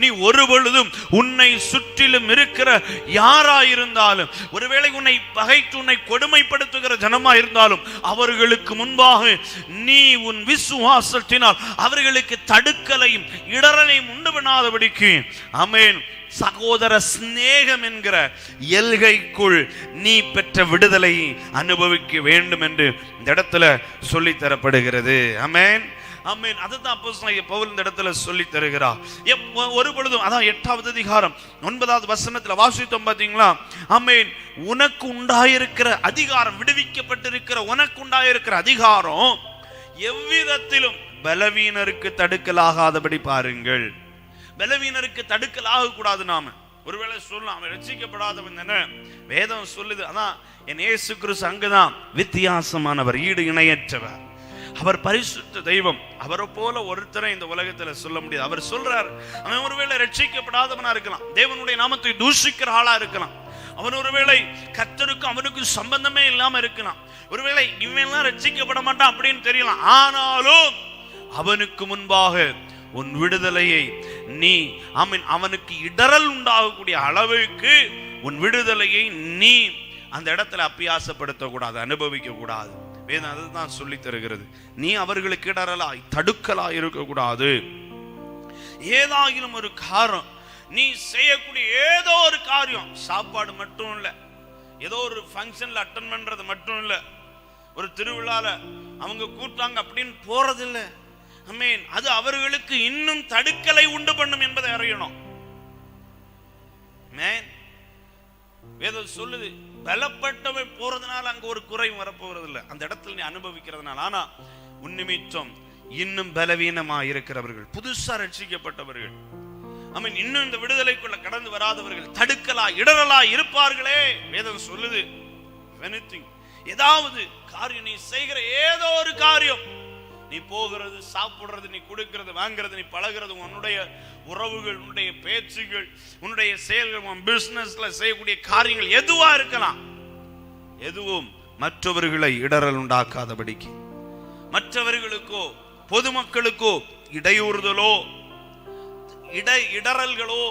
நீ ஒரு பொழுதும் உன்னை சுற்றிலும் இருக்கிற யாராயிருந்தாலும், ஒருவேளை உன்னை பகைத்து உன்னை கொடுமைப்படுத்துகிற ஜனமா இருந்தாலும் அவர்களுக்கு முன்பாக நீ உன் விசுவாசத்தினால் அவர்களுக்கு தடுக்கலையும் இடரலையும் உண்டு பண்ணாதபடிக்கு ஆமென் சகோதர சிநேகம் என்கிற எல்கைக்குள் நீ பெற்ற விடுதலை அனுபவிக்க வேண்டும் என்று இந்த இடத்துல சொல்லி தரப்படுகிறது. ஆமென் ஆமென். அதுதான் அப்போஸ்தலனாகிய பவுல் இந்த இடத்துல சொல்லி தருகிறார். ஒரு பொழுதும் அதான் 8வது அதிகாரம் 9வது வசனத்துல வாசித்தோம் பாத்தீங்களா? ஆமென். உனக்கு உண்டாயிருக்கிற அதிகாரம், விடுவிக்கப்பட்டிருக்கிற உனக்கு உண்டாயிருக்கிற அதிகாரம் எவ்விதத்திலும் பலவீனருக்கு தடுக்கலாகாதபடி பாருங்கள். பலவீனருக்கு தடுக்கலாக கூடாது. நாம ஒருவேளை சொல்லலாம் அவன் ரட்சிக்கப்படாதவன் தானே, வேதம் சொல்லுது. அதான் என் இயேசு கிறிஸ்து அங்குதான் வித்தியாசமானவர், ஈடு இணையற்றவர், அவர் பரிசுத்த தெய்வம். அவரை போல ஒருத்தரை இந்த உலகத்துல சொல்ல முடியாது. அவர் சொல்றார், அவன் ஒருவேளை ரட்சிக்கப்படாதவனா இருக்கலாம், தேவனுடைய நாமத்தை தூஷிக்கிற ஆளா இருக்கலாம், அவன் ஒருவேளை கர்த்தருக்கும் அவனுக்கும் சம்பந்தமே இல்லாம இருக்கலாம், ஒருவேளை இவன் ரட்சிக்கப்பட மாட்டான் அப்படின்னு தெரியலாம். ஆனாலும் அவனுக்கு முன்பாக உன் விடுதலையை நீ ஆமென் அவனுக்கு இடரல் உண்டாகக்கூடிய அளவுக்கு உன் விடுதலையை நீ அந்த இடத்துல அப்பியாசப்படுத்த கூடாது, அனுபவிக்க கூடாது. வேதம் அதுதான் சொல்லி தருகிறது. நீ அவர்களுக்கு இடரலாய் தடுக்கலாய் இருக்க கூடாது. ஏதாகிலும் ஒரு காரணம், நீ செய்யக்கூடிய ஏதோ ஒரு காரியம், சாப்பாடு மட்டும் இல்ல, ஏதோ ஒரு ஃபங்க்ஷன்ல அட்டெண்ட் பண்றது மட்டும் இல்ல, ஒரு திருவிழால அவங்க கூட்டாங்க அப்படின்னு போறதில்லை. ஆமென். அது அவர்களுக்கு இன்னும் தடுக்கலை உண்டு பண்ணும் என்பதை அறியணும். வேதம் சொல்லுது, பலப்பட்டவன் போறதுனால அங்க ஒரு குறையும் வரப்போறது இல்லை, அந்த இடத்துல நீ அனுபவிக்கிறதுனால. ஆனா உன் நிமித்தம் இன்னும் பலவீனமா இருக்கிறவர்கள், புதுசா ரட்சிக்கப்பட்டவர்கள், ஆமென், இன்னும் இந்த விடுதலைக்குள்ள கடந்து வராதவர்கள் தடுக்கலா இடரலா இருப்பார்களே. வேதம் சொல்லுது, ஏதாவது காரியம், நீ செய்கிற ஏதோ ஒரு காரியம், நீ போகிறது, சாப்பிடுறது, நீ கொடுக்கிறது, வாங்கிறது, நீ பழகிறது, உன்னுடைய உறவுகள், உன்னுடைய பேச்சுகள், உன்னுடைய செயல்கள், உன் பிசினஸ்ல செய்யக்கூடிய காரியங்கள் எதுவா இருக்கலாம், எதுவும் மற்றவர்களை இடரல் உண்டாக்காதபடிக்கு, மற்றவர்களுக்கோ பொதுமக்களுக்கோ இடையூறுதலோ இடரல்களோ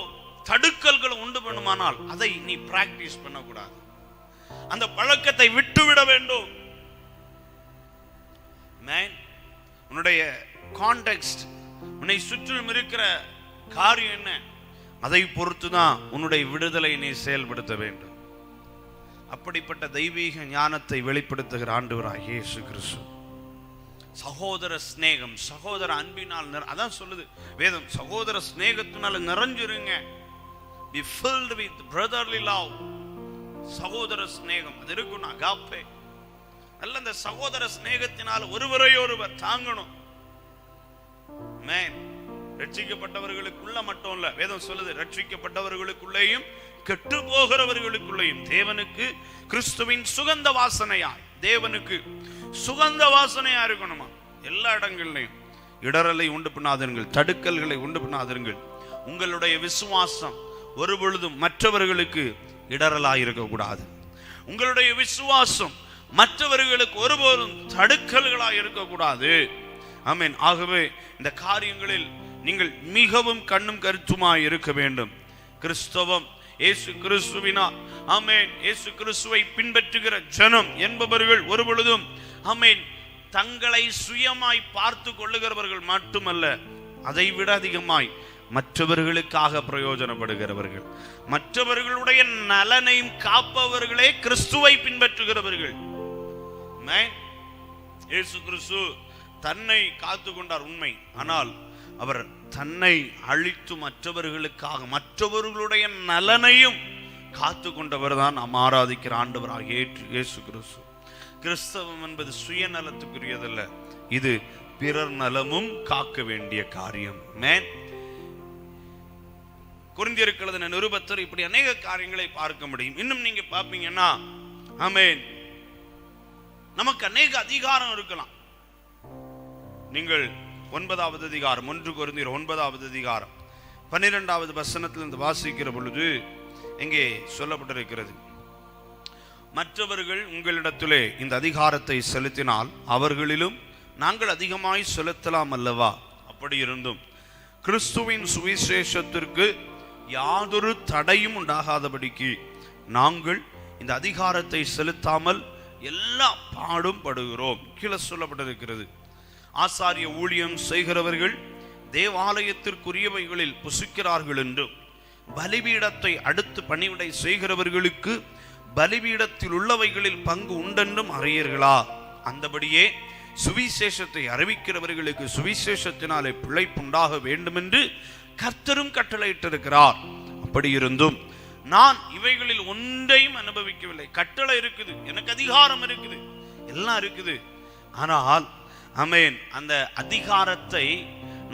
தடுக்கல்களோ உண்டு பண்ணுமானால் அதை நீ பிராக்டிஸ் பண்ணக்கூடாது, அந்த பழக்கத்தை விட்டுவிட வேண்டும். உன்னுடைய கான்டெக்ஸ்ட், உன்னை சுற்றிலும் இருக்கிற காரியம் என்ன, அதை பொறுத்துதான் உன்னுடைய விடுதலை நீ செயல்படுத்த வேண்டும். அப்படிப்பட்ட தெய்வீக ஞானத்தை வெளிப்படுத்துகிற ஆண்டவராகிய இயேசு கிறிஸ்து சகோதர சிநேகம், சகோதர அன்பினால் அதான் சொல்லுது வேதம், சகோதர சிநேகத்தினால நிறைஞ்சிருங்க. Be filled with brotherly love. சகோதர சிநேகம் அது இருக்கணும், அகாப்பே. நல்ல இந்த சகோதர சிநேகத்தினால் ஒருவரை ஒருவர் தாங்கணும். ரட்சிக்கப்பட்டவர்களுக்குள்ள மட்டும் இல்ல, வேதம் சொல்லுது ரட்சிக்கப்பட்டவர்களுக்குள்ளேயும் கெட்டு போகிறவர்களுக்குள்ளேயும் தேவனுக்கு கிறிஸ்துவின் சுகந்த வாசனையா, தேவனுக்கு சுகந்த வாசனையா இருக்கணுமா. எல்லா இடங்கள்லையும் இடரலை உண்டு பண்ணாதீர்கள், தடுக்கல்களை உண்டு பண்ணாதீர்கள். உங்களுடைய விசுவாசம் ஒரு பொழுதும் மற்றவர்களுக்கு இடரலாய் இருக்கக்கூடாது. உங்களுடைய விசுவாசம் மற்றவர்களுக்கு ஒருபோதும் தடுக்கல்களாய் இருக்கக்கூடாது. ஆமென். ஆகவே இந்த காரியங்களில் நீங்கள் மிகவும் கண்ணும் கருத்துமாய் இருக்க வேண்டும். கிறிஸ்தவம் இயேசு கிறிஸ்துவினா, ஆமென், இயேசு கிறிஸ்துவை பின்பற்றுகிற ஜனம் என்பவர்கள் ஒரு பொழுதும், ஆமென், தங்களை சுயமாய் பார்த்து கொள்ளுகிறவர்கள் மட்டுமல்ல, அதை விட அதிகமாய் மற்றவர்களுக்காக பிரயோஜனப்படுகிறவர்கள், மற்றவர்களுடைய நலனையும் காப்பவர்களே கிறிஸ்துவை பின்பற்றுகிறவர்கள். இயேசு கிறிஸ்து தன்னை காத்து கொண்டார் உண்மை, ஆனால் அவர் தன்னை அழித்து மற்றவர்களுக்காக மற்றவர்களுடைய நலனையும் காத்து கொண்டவர் தான் நாம் ஆராதிக்கிற ஆண்டவராகிய இயேசு கிறிஸ்து. கிறிஸ்தவம் என்பது சுயநலத்துக்குரியதல்ல, இது பிறர் நலமும் காக்க வேண்டிய காரியம். கொரிந்தியருக்கு நிருபத்தர் இப்படி அநேக காரியங்களை பார்க்க முடியும். இன்னும் நீங்க பார்ப்பீங்கன்னா, ஆமென், நமக்கு அநேக அதிகாரம் இருக்கலாம். நீங்கள் 9வது அதிகாரம் 1 கொரிந்தியர் 9வது அதிகாரம் 12வது வசனத்திலிருந்து வாசிக்கிற பொழுது இங்கே சொல்லப்பட்டிருக்கிறது, மற்றவர்கள் உங்களிடத்திலே இந்த அதிகாரத்தை செலுத்தினால் அவர்களிலும் நாங்கள் அதிகமாய் செலுத்தலாம் அல்லவா? அப்படி இருந்தும் கிறிஸ்துவின் சுவிசேஷத்திற்கு யாதொரு தடையும் உண்டாகாதபடிக்கு நாங்கள் இந்த அதிகாரத்தை செலுத்தாமல் எல்லா பாடும் படுகிறோம். கீழே சொல்லப்பட்டிருக்கிறது, ஆசாரிய ஊழியம் செய்கிறவர்கள் தேவாலயத்திற்குரியவைகளில் புசிக்கிறார்கள் என்றும், பலிபீடத்தை அடுத்து பணிவிடை செய்கிறவர்களுக்கு பலிபீடத்தில் உள்ளவைகளில் பங்கு உண்டென்றும் அறியீர்களா? அந்தபடியே சுவிசேஷத்தை அறிவிக்கிறவர்களுக்கு சுவிசேஷத்தினாலே பிழைப்புண்டாக வேண்டும் என்று கர்த்தரும் கட்டளையிட்டிருக்கிறார். அப்படி இருந்தும் நான் இவைகளில் ஒன்றையும் அனுபவிக்கவில்லை. கட்டளை இருக்குது, எனக்கு அதிகாரம் இருக்குது, எல்லாம் இருக்குது, ஆனால் ஆமென், அந்த அதிகாரத்தை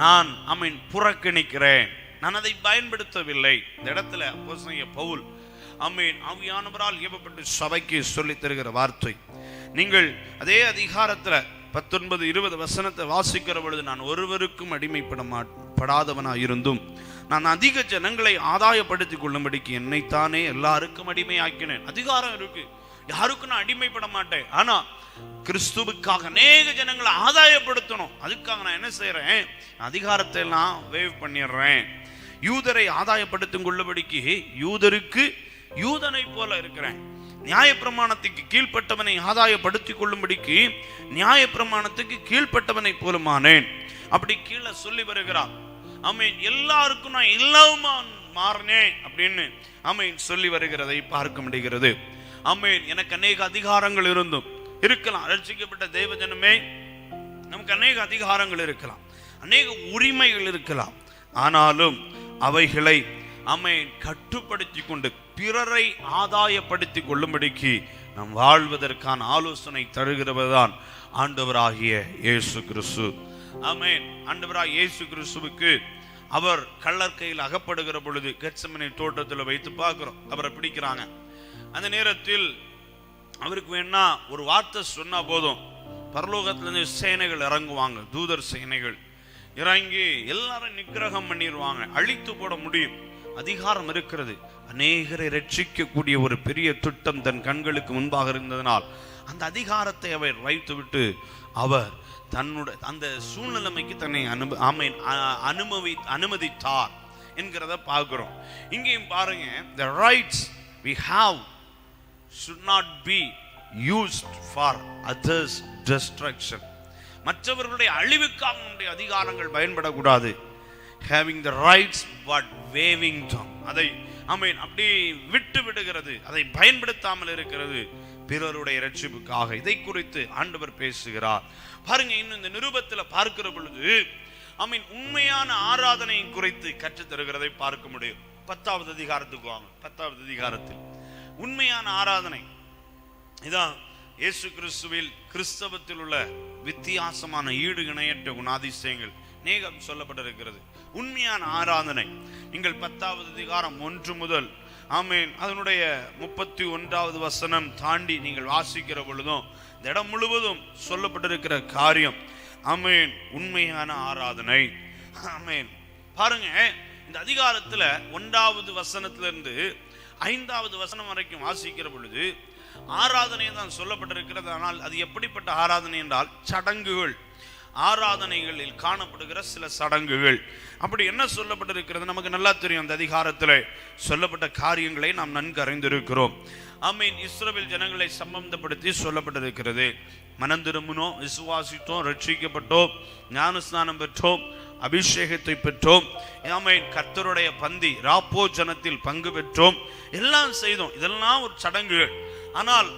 நான் ஆமென் புறக்கணிக்கிறேன், நான் அதை பயன்படுத்தவில்லை. இந்த இடத்துல அப்போஸ்தலனாகிய பவுல் ஆமென் ஆவியானவரால் ஏவப்பட்டு சபைக்கு சொல்லி தருகிற வார்த்தை, நீங்கள் அதே அதிகாரத்துல 19, 20 வசனத்தை வாசிக்கிற பொழுது, நான் ஒருவருக்கும் அடிமைப்படாதவனாய் இருந்தும் நான் அதிக ஜனங்களை ஆதாயப்படுத்திக் கொள்ளும்படிக்கு என்னைத்தானே எல்லாருக்கும் அடிமையாக்கினேன். அதிகாரம் இருக்கு, யாருக்கும் நான் அடிமைப்பட மாட்டேன். ஆனா கிறிஸ்துவுக்காக அநேக ஜனங்களை ஆதாயப்படுத்தணும், அதுக்காக நான் என்ன செய்யறேன், அதிகாரத்தை எல்லாம் வேவ் பண்ணிடுறேன். யூதரை ஆதாயப்படுத்திக் கொள்ளும்படிக்கு யூதருக்கு யூதனை போல இருக்கிறேன். நியாயப்பிரமாணத்துக்கு கீழ்ப்பட்டவனை ஆதாயப்படுத்திக் கொள்ளும்படிக்கு நியாயப்பிரமாணத்துக்கு கீழ்ப்பட்டவனை போலுமானேன். அப்படி கீழே சொல்லி வருகிறார். ஆமென், எல்லாருக்கும் நான் எல்லாமா மாறினேன் அப்படின்னு ஆமென் சொல்லி வருகிறதை பார்க்க முடிகிறது. ஆமென், எனக்கு அநேக அதிகாரங்கள் இருந்தும் இருக்கலாம். ரட்சிக்கப்பட்ட தேவஜனமே, நமக்கு அநேக அதிகாரங்கள் இருக்கலாம், அநேக உரிமைகள் இருக்கலாம். ஆனாலும் அவைகளை ஆமென் கட்டுப்படுத்தி கொண்டு பிறரை ஆதாயப்படுத்திக் கொள்ளும்படிக்கு நாம் வாழ்வதற்கான ஆலோசனை தருகிறவர்தான் ஆண்டவராகிய இயேசு கிறிஸ்து. ஆமென். ஆண்டவராகிய இயேசு கிறிஸ்துவுக்கு அவர் கள்ளர் கையில் அகப்படுகிற பொழுது கெத்செமனே தோட்டத்தில் வைத்து பார்க்கிறோம், அவரை பிடிக்கிறாங்க. அந்த நேரத்தில் அவருக்கு வேணா ஒரு வார்த்தை சொன்னா போதும், பரலோகத்திலிருந்து சேனைகள் இறங்குவாங்க, தூதர் சேனைகள் இறங்கி எல்லாரும் நிக்கிரகம் பண்ணிடுவாங்க, அழித்து போட முடியும். அதிகாரம் இருக்கிறது. அநேகரை ரட்சிக்கக்கூடிய ஒரு பெரிய திட்டம் தன் கண்களுக்கு முன்பாக இருந்ததனால் அந்த அதிகாரத்தை அவர் வைத்துவிட்டு அவர் தன்னுடைய அந்த சூழ்நிலைமைக்கு தன்னை அனுமதித்தார் என்கிறத பார்க்கிறோம். இங்கேயும் பாருங்க, the rights we have should not be used for others destruction. மற்றவர்களுடைய அழிவுக்காக நம்முடைய அதிகாரங்கள் பயன்படக்கூடாது. having the rights but waving them, அதை ஆமென் அப்படி விட்டு விடுகிறது, அதை பயன்படுத்தாமல் இருக்கிறது பிறருடைய ரட்சிப்புக்காக. இதை குறித்து ஆண்டவர் பேசுகிறார். பாருங்க, இன்னும் இந்த நிருபத்தில் பார்க்கிற பொழுது ஆமென் உண்மையான ஆராதனையை குறித்து கற்றுத் தருகிறதை பார்க்க முடியும். 10வது அதிகாரத்துக்கு வாங்க. 10வது அதிகாரத்தில் உண்மையான ஆராதனை இதான் இயேசு கிறிஸ்துவில் கிறிஸ்தவத்தில் உள்ள வித்தியாசமான ஈடு இணையற்ற குணாதிசயங்கள் அநேகம் சொல்லப்பட்டிருக்கிறது. உண்மையான ஆராதனை நீங்கள் 10வது அதிகாரம் 1 முதல் ஆமென் அதனுடைய 31வது வசனம் தாண்டி நீங்கள் வாசிக்கிற பொழுதும் இந்த இடம் முழுவதும் சொல்லப்பட்டிருக்கிற காரியம் ஆமென் உண்மையான ஆராதனை. ஆமென். பாருங்க, இந்த அதிகாரத்துல 1வது வசனத்திலிருந்து 5வது வசனம் வரைக்கும் வாசிக்கிற பொழுது ஆராதனை தான் சொல்லப்பட்டிருக்கிறது. ஆனால் அது எப்படிப்பட்ட ஆராதனை என்றால் சடங்குகள், ஆராதனைகளில் காணப்படுகிற சில சடங்குகள். அப்படி என்ன சொல்லப்பட்டிருக்கிறது நமக்கு நல்லா தெரியும். அந்த அதிகாரத்தில் சொல்லப்பட்ட காரியங்களை நாம் நன்கு அறிந்திருக்கிறோம். ஆமென். இஸ்ரவேல் ஜனங்களை சம்பந்தப்படுத்தி சொல்லப்பட்டிருக்கிறது. மனம் திரும்பினோம், விசுவாசித்தோம், ரட்சிக்கப்பட்டோம், ஞானஸ்நானம் பெற்றோம், அபிஷேகத்தை பெற்றோம். ஆமென். கர்த்தருடைய பந்தி ராப்போஜனத்தில் பங்கு பெற்றோம், எல்லாம் செய்தோம். இதெல்லாம் ஒரு சடங்குகள். ஆனால்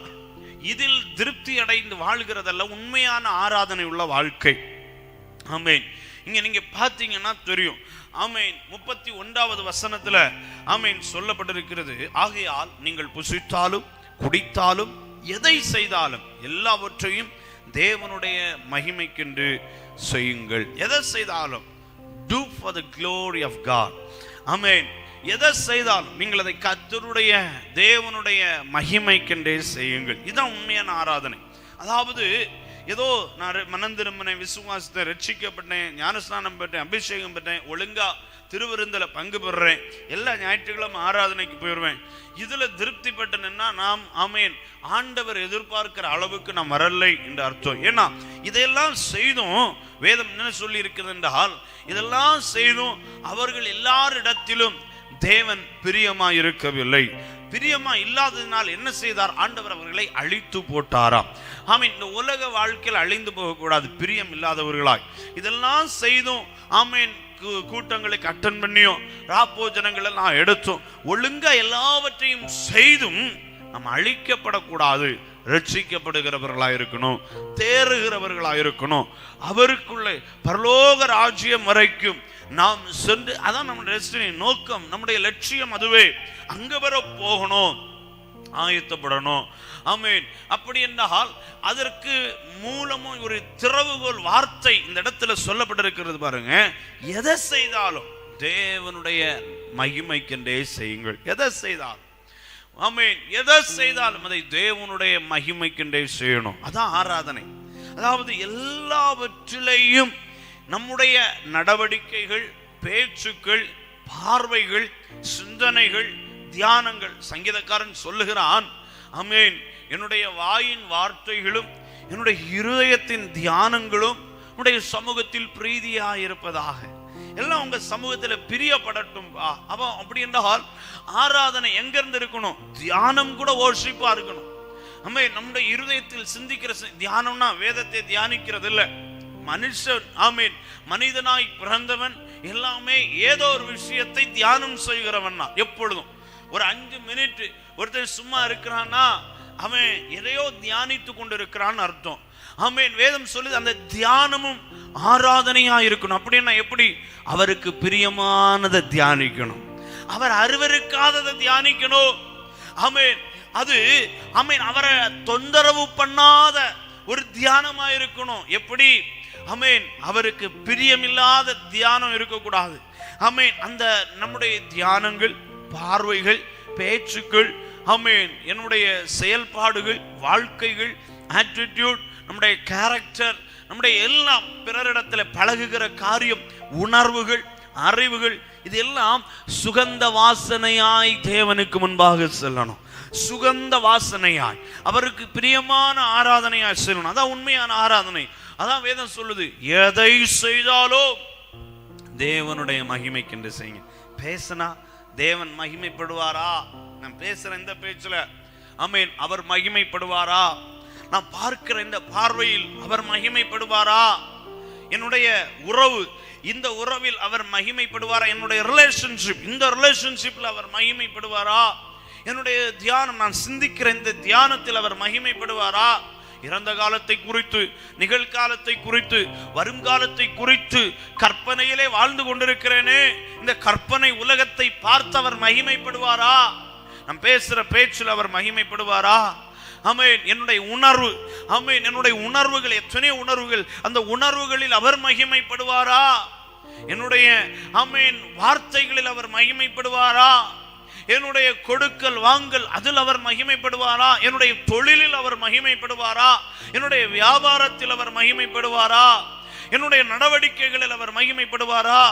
இதில் திருப்தி அடைந்து வாழ்கிறதல்ல உண்மையான ஆராதனை உள்ள வாழ்க்கை. ஆமென். இங்க நீங்க பாத்தீங்கன்னா தெரியும். ஆமென். 31வது வசனத்துல ஆமென் சொல்லப்பட்டிருக்கிறது, ஆகையால் நீங்கள் புசித்தாலும் குடித்தாலும் எதை செய்தாலும் எல்லாவற்றையும் தேவனுடைய மகிமைக்கென்று செய்யுங்கள். எதை செய்தாலும் do for the glory of God. ஆமென். எதை செய்தாலும் நீங்கள் அதை கர்த்தருடைய தேவனுடைய மகிமைக்கென்றே செய்யுங்கள். இதுதான் உண்மையான ஆராதனை. அதாவது ஏதோ நான் மனம் திரும்பினேன், விசுவாசத்தை, ரட்சிக்கப்பட்டேன், ஞானஸ்நானம் பெற்றேன், அபிஷேகம் பெற்றேன், ஒழுங்கா திருவிருந்தில் பங்கு பெறுறேன், எல்லா ஞாயிற்றுக்கிழமை ஆராதனைக்கு போயிடுவேன், இதுல திருப்தி பெற்றேன்னா நாம் ஆமென் ஆண்டவர் எதிர்பார்க்கிற அளவுக்கு நாம் வரலை என்று அர்த்தம். ஏன்னா இதையெல்லாம் செய்தும் வேதம் என்ன சொல்லி இருக்கிறது என்றால், இதெல்லாம் செய்தும் அவர்கள் எல்லாரிடத்திலும் தேவன் பிரியமா இருக்கவில்லை. பிரியமா இல்லாததினால் என்ன செய்தார்? ஆண்டவர் அவர்களை அழித்து போட்டாராம். ஆமென். இந்த உலக வாழ்க்கையில் அழிந்து போகக்கூடாது பிரியம் இல்லாதவர்களாய். இதெல்லாம் செய்தும் ஆமென் கூட்டங்களுக்கு அட்டன் பண்ணியும் ராப்போஜனங்கள் எல்லாம் எடுத்தோம், ஒழுங்கா எல்லாவற்றையும் செய்தும் நம்ம அழிக்கப்படக்கூடாது, ரட்சிக்கப்படுகிறவர்களாக இருக்கணும், தேறுகிறவர்களாக இருக்கணும், அவருக்குள்ளே பரலோக ராஜ்யம் வரைக்கும் நாம் சென்று, அதான் நம்முடைய டெஸ்டினி, நோக்கம், நம்முடைய லட்சியம் அதுவே. அங்க வர போகணும், ஆயத்தப்படணும். ஆமென். அப்படி என்றால் அதற்கு மூலமும் ஒரு திறவுகோல் வார்த்தை இந்த இடத்துல சொல்லப்பட்டிருக்கிறது. பாருங்க, எதை செய்தாலும் தேவனுடைய மகிமைக்கென்றே செய்யுங்கள். எதை செய்தாலும் ஆமென், எதை செய்தாலும் அதை தேவனுடைய மகிமைக்கென்றே செய்யணும். அதான் ஆராதனை. அதாவது எல்லாவற்றிலேயும் நம்முடைய நடவடிக்கைகள், பேச்சுக்கள், பார்வைகள், சிந்தனைகள், தியானங்கள். சங்கீதக்காரன் சொல்லுகிறான், ஆமென், என்னுடைய வாயின் வார்த்தைகளும் என்னுடைய இருதயத்தின் தியானங்களும் உன்னுடைய சமூகத்தில் பிரீதியாயிருப்பதாக. எல்லாம் உங்க சமூகத்தில் பிரியப்படட்டும். அப்படி என்றால் ஆராதனை எங்க இருந்து இருக்கணும்? தியானம் கூட வொர்ஷிப்பா இருக்கணும். நம்முடைய இருதயத்தில் சிந்திக்கிற தியானம்னா வேதத்தை தியானிக்கிறது இல்லை. மனுஷன் ஆமென் மனிதனாய் பிறந்தவன் எல்லாமே ஏதோ ஒரு விஷயத்தை தியானம் செய்கிறவன். எப்பொழுதும் ஒரு 5 மினிட் ஒருத்தன் சும்மா இருக்கிறான்னா அவன் எதையோ தியானித்து கொண்டு இருக்கிறான்னு அர்த்தம். ஆமென். வேதம் சொல்லுது அந்த தியானமும் ஆராதனையா இருக்கணும். அப்படின்னா எப்படி? அவருக்கு பிரியமானதை தியானிக்கணும், அவர் அருவருக்காததை தியானிக்கணும். ஆமென். அது ஆமென் அவரை தொந்தரவு பண்ணாத ஒரு தியானமா இருக்கணும். எப்படி? ஆமென் அவருக்கு பிரியமில்லாத தியானம் இருக்கக்கூடாது. ஆமென் அந்த நம்முடைய தியானங்கள், பார்வைகள், பேச்சுக்கள், ஆமென் என்னுடைய செயல்பாடுகள், வாழ்க்கைகள், ஆட்டிடியூட், நம்முடைய கேரக்டர், நம்முடைய எல்லாம் பிறரிடத்தில் பழகுகிற காரியம், உணர்வுகள், அறிவுகள், இது எல்லாம் சுகந்த வாசனையாய் தேவனுக்கு முன்பாக செல்லணும். சுகந்த வாசனையாய் அவருக்கு பிரியமான ஆராதனையாய் செல்லணும். அதான் உண்மையான ஆராதனை. அதான் வேதம் சொல்லுது, எதை செய்தாலோ தேவனுடைய மகிமைக்கென்று செய்யுங்க. பேசினா தேவன் மகிமைப்படுவாரா? நான் பேசுற இந்த பேச்சுல ஆமென் அவர் மகிமைப்படுவாரா? நான் பார்க்கிற இந்த பார்வையில் அவர் மகிமைப்படுவாரா? என்னுடைய உறவு, இந்த உறவில் அவர் மகிமைப்படுவாரா? என்னுடைய ரிலேஷன்ஷிப், இந்த ரிலேஷன்ஷிப்ல அவர் மகிமைப்படுவாரா? என்னுடைய தியானம், நான் சிந்திக்கிற இந்த தியானத்தில் அவர் மகிமைப்படுவாரா? இறந்த காலத்தை குறித்து, நிகழ்காலத்தை குறித்து, வருங்காலத்தை குறித்து கற்பனையிலே வாழ்ந்து கொண்டிருக்கிறேனே, இந்த கற்பனை உலகத்தை பார்த்து அவர் மகிமைப்படுவாரா? நான் பேசுற பேச்சில் அவர் மகிமைப்படுவாரா? ஆமென் என்னுடைய உணர்வு, ஆமென் என்னுடைய உணர்வுகள், எத்தனை உணர்வுகள், அந்த உணர்வுகளில் அவர் மகிமைப்படுவாரா? என்னுடைய ஆமென் வார்த்தைகளில் அவர் மகிமைப்படுவாரா? என்னுடைய கொடுக்கல் வாங்கல் அதில் அவர் மகிமைப்படுவாரா? என்னுடைய தொழிலில் அவர் மகிமைப்படுவாரா? என்னுடைய வியாபாரத்தில் அவர் மகிமைப்படுவாரா? என்னுடைய நடவடிக்கைகளில் அவர் மகிமைப்படுவாரா?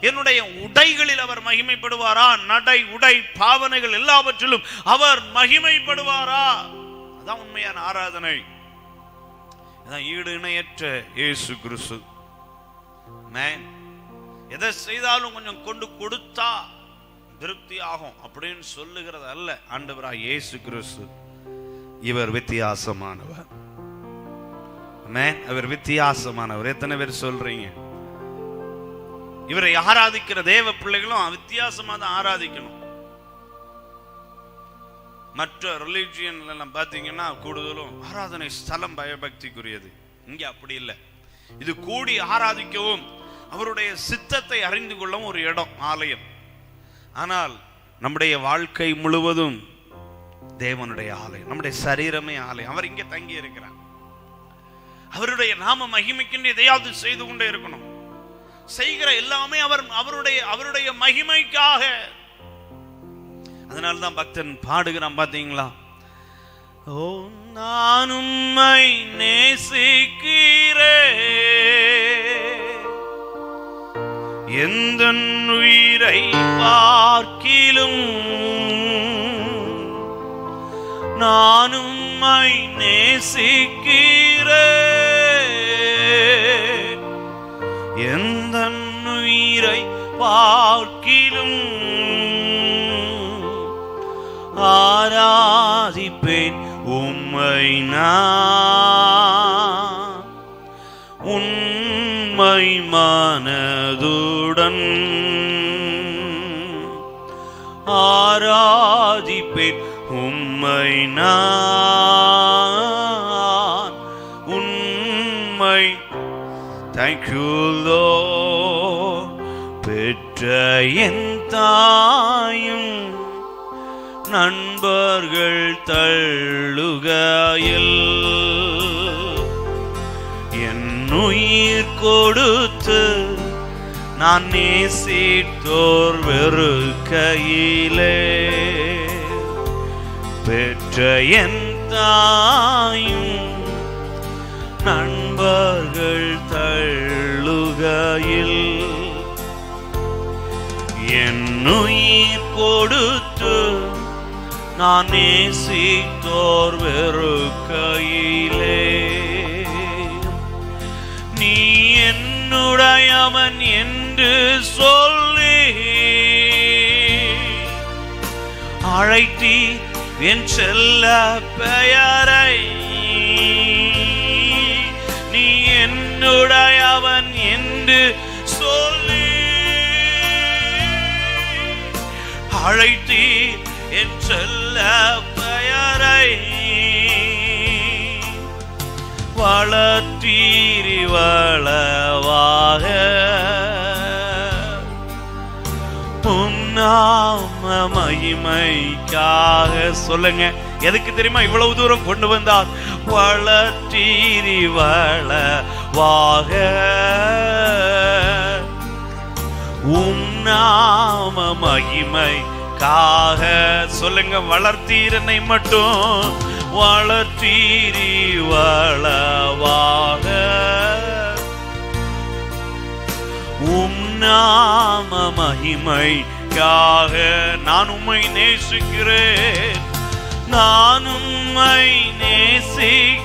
என்னுடைய உடைகளில் அவர் மகிமைப்படுவாரா? நடை உடை பாவனைகள் எல்லாவற்றிலும் அவர் மகிமைப்படுவாரா? அதான் உண்மையான ஆராதனை. அதான் ஈடு இணையற்ற இயேசு கிறிஸ்து. எதை செய்தாலும் கொஞ்சம் கொண்டு கொடுத்தா திருப்தி ஆகும் அப்படின்னு சொல்லுகிறது அல்ல ஆண்டவராய் இயேசு கிறிஸ்து. இவர் வித்தியாசமானவர். அவர் வித்தியாசமானவர். எத்தனை பேர் சொல்றீங்க? இவரை ஆராதிக்கிற தேவ பிள்ளைகளும் வித்தியாசமா தான் ஆராதிக்கணும். மற்ற ரிலிஜியன் எல்லாம் பாத்தீங்கன்னா கூடுதலும் ஆராதனை ஸ்தலம் பயபக்திக்குரியது. இங்க அப்படி இல்லை. இது கூடி ஆராதிக்கவும் அவருடைய சித்தத்தை அறிந்து கொள்ளவும் ஒரு இடம், ஆலயம். ஆனால் நம்முடைய வாழ்க்கை முழுவதும் தேவனுடைய ஆலயம், நம்முடைய சரீரமே ஆலயம். அவர் இங்கே தங்கி இருக்கிறார். அவருடைய நாம மகிமைக்கின்ற எதையாவது செய்து கொண்டே இருக்கணும். செய்கிற எல்லாமே அவருடைய மகிமைக்காக. அதனால்தான் பக்தன் பாடுகிறான் பாத்தீங்களா? ஓ நான் உம்மை நேசிக்கிறேன், எந்தன் உயிரை பார்க்கிலும் நான் உம்மை நேசிக்கிறேன், எந்தன் உயிரை பார்க்கிலும் ஆராதிப்பேன் உம்மை நான் உண்மை மனதுடன் ஆராதிப்பேன் உம்மை நான் உண்மை. Thank you Lord. பெற்ற என் தாயும் நண்பர்கள் தள்ளுகையில் என் உயிர் கொடுத்து நான் நேசித்தோர் வெறுக்கையிலே பெற்ற என் தாயும் நண்பர்கள் தள்ளுகையில் என் உயிர் கொடுத்து நான் நேசித்தோர் வெறுக்கையிலே நீ என்னுடையவன் என்று சொல்லி அழைத்தி என் செல்ல பெயரை நீ என்னுடையவன் என்று சொல்லி அழைத்தி என் செல்ல பெயரை வளர்த்தீரி வளவாக உன்னாம மகிமைக்காக. சொல்லுங்க, எதுக்கு தெரியுமா இவ்வளவு தூரம் கொண்டு வந்தார்? வளர்த்தீரி வளவாக உன்னாம மகிமைக்காக. சொல்லுங்க, வளர்த்தீரனை மட்டும் வளர்த்தீரி வளவாக நாம மகிமைக்காக. நான் உம்மை நேசிக்கிறேன், நான் உம்மை நேசிக்கிறேன்,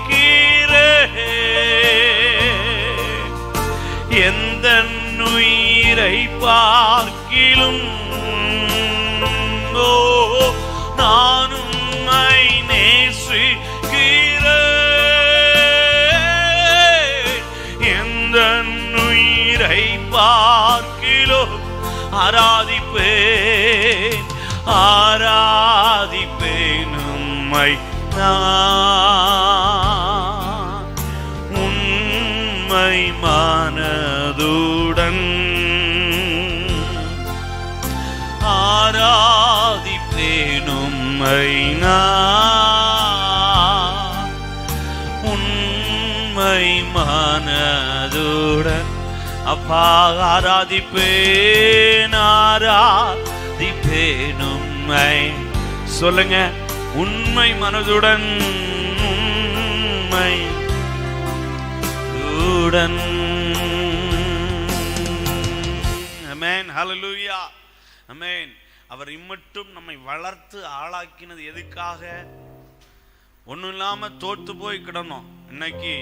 எந்த உயிரை பார்க்கிலும் நான் உம்மை நேசிக்கிறேன், எந்த உயிரை பார்க்கிலும் ஆராதிப்பேன் ஆராதிப்பேன் உம்மை நான் உண்மை மனதுடன் ஆராதிப்பேன் உம்மை நான் உண்மை மனதுடன். அப்பா ஆராதிப்பேன் ஆராதிப்பேன் உம்மை. சொல்லுங்க, உண்மை மனதுடன் உண்மை உடன். ஆமென், ஹல்லேலூயா, ஆமென். அவர் இம்மட்டும் நம்மை வளர்த்து ஆளாக்கினது எதுக்காக? ஒன்றும் இல்லாம தோத்து போய் கிடந்தோம், இன்னைக்கு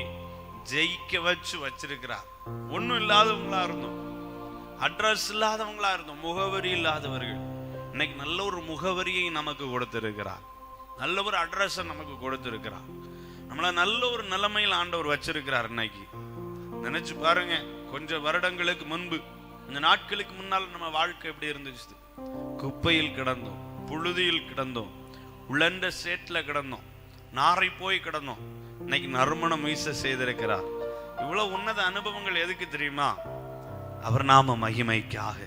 ஜெயிக்க வச்சிருக்கிறார். ஒன்றும் இல்லாதவங்களா இருந்தோம், அட்ரஸ் இல்லாதவங்களா இருந்தோம், முகவரி இல்லாதவர்கள். இன்னைக்கு நல்ல ஒரு முகவரியை நமக்கு கொடுத்திருக்கிறார், நல்ல ஒரு அட்ரஸை நமக்கு கொடுத்திருக்கிறார். நம்மள நல்ல ஒரு நிலைமையில் ஆண்டவர் வச்சிருக்கிறார். இன்னைக்கு நினைச்சு பாருங்க, கொஞ்சம் வருடங்களுக்கு முன்பு, இந்த நாட்களுக்கு முன்னால் நம்ம வாழ்க்கை எப்படி இருந்துச்சு? குப்பையில் கிடந்தோம், புழுதியில் கிடந்தோம், உலண்ட சேட்ல கிடந்தோம், நாரை போய் கிடந்தோம். இன்னைக்கு நறுமணம் வீச செய்திருக்கிறார். இவ்வளவு உன்னத அனுபவங்கள் எதுக்கு தெரியுமா? அவர் நாம மகிமைக்காக.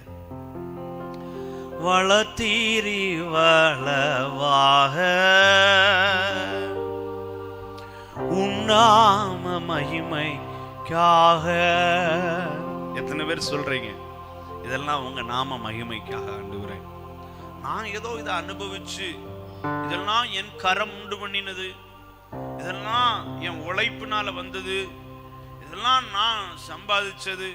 வளத்தீரி வளவாக உன்னாம மகிமைக்காக. எத்தனை பேர் சொல்றீங்க இதெல்லாம் உங்க நாம மகிமைக்காக ஆண்டவரே? நான் ஏதோ இதை அனுபவிச்சு, இதெல்லாம் என் கரம் உண்டு பண்ணினது, இதெல்லாம் என் உழைப்பினால வந்தது, இதெல்லாம் நான் சம்பாதிச்சது,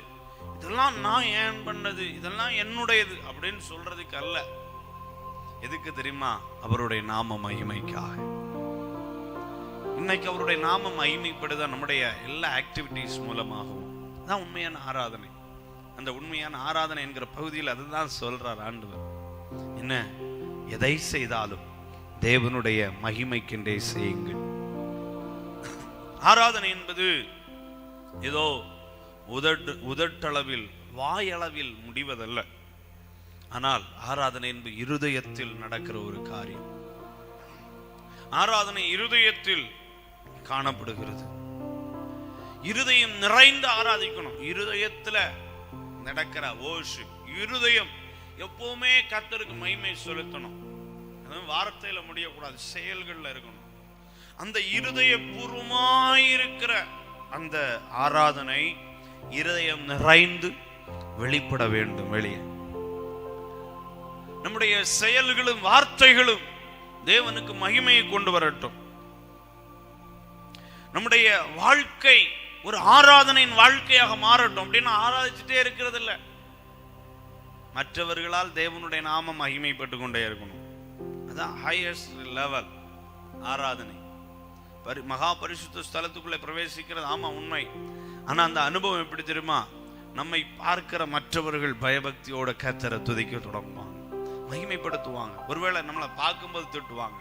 இதெல்லாம் நான் ஏன் பண்ணது, இதெல்லாம் என்னுடையது அப்படின்னு சொல்றதுக்கு அல்ல. எதுக்கு தெரியுமா? அவருடைய நாம மகிமைக்காக. இன்னைக்கு அவருடைய நாம மகிமைப்படுத நம்முடைய எல்லா ஆக்டிவிட்டிஸ் மூலமாகவும் தான் உண்மையான ஆராதனை. அந்த உண்மையான ஆராதனை என்கிற பகுதியில் அதுதான் சொல்றார் ஆண்டவர். என்ன, எதை செய்தாலும் தேவனுடைய மகிமைக்கென்றே செய்யுங்கள். ஆராதனை என்பது ஏதோ உதட்டளவில் வாயளவில் முடிவதல்ல. ஆனால் ஆராதனை என்பது இருதயத்தில் நடக்கிற ஒரு காரியம். ஆராதனை இருதயத்தில் காணப்படுகிறது. இருதயம் நிறைந்து ஆராதிக்கணும். இருதயத்துல நடக்கிற worship, இருதயம் எப்பவுமே கர்த்தருக்கு மகிமை செலுத்தணும். வார்த்தையில முடியக்கூடாது, செயல்கள்ல இருக்கணும். அந்த இருதய பூர்வமாயிருக்கிற அந்த ஆராதனை இருதயம் நிறைந்து வெளிப்பட வேண்டும். வெளியே நம்முடைய செயல்களும் வார்த்தைகளும் தேவனுக்கு மகிமையை கொண்டு வரட்டும். நம்முடைய வாழ்க்கை ஒரு ஆராதனையின் வாழ்க்கையாக மாறட்டும். அப்படின்னு ஆராதிச்சுட்டே இருக்கிறது இல்ல, மற்றவர்களால் தேவனுடைய நாமம் மகிமைப்பட்டு கொண்டே இருக்கணும். அதான் ஹையஸ்ட் லெவல் ஆராதனை. மகா பரிசுத்த ஸ்தலத்துக்குள்ளே பிரவேசிக்கிறது ஆமா உண்மை. ஆனா அந்த அனுபவம் எப்படி தெரியுமா? நம்மை பார்க்கிற மற்றவர்கள் பயபக்தியோட கர்த்தரை துதிக்க தொடங்குவாங்க, மகிமைப்படுத்துவாங்க. ஒருவேளை நம்மளை பார்க்கும்போது திட்டுவாங்க,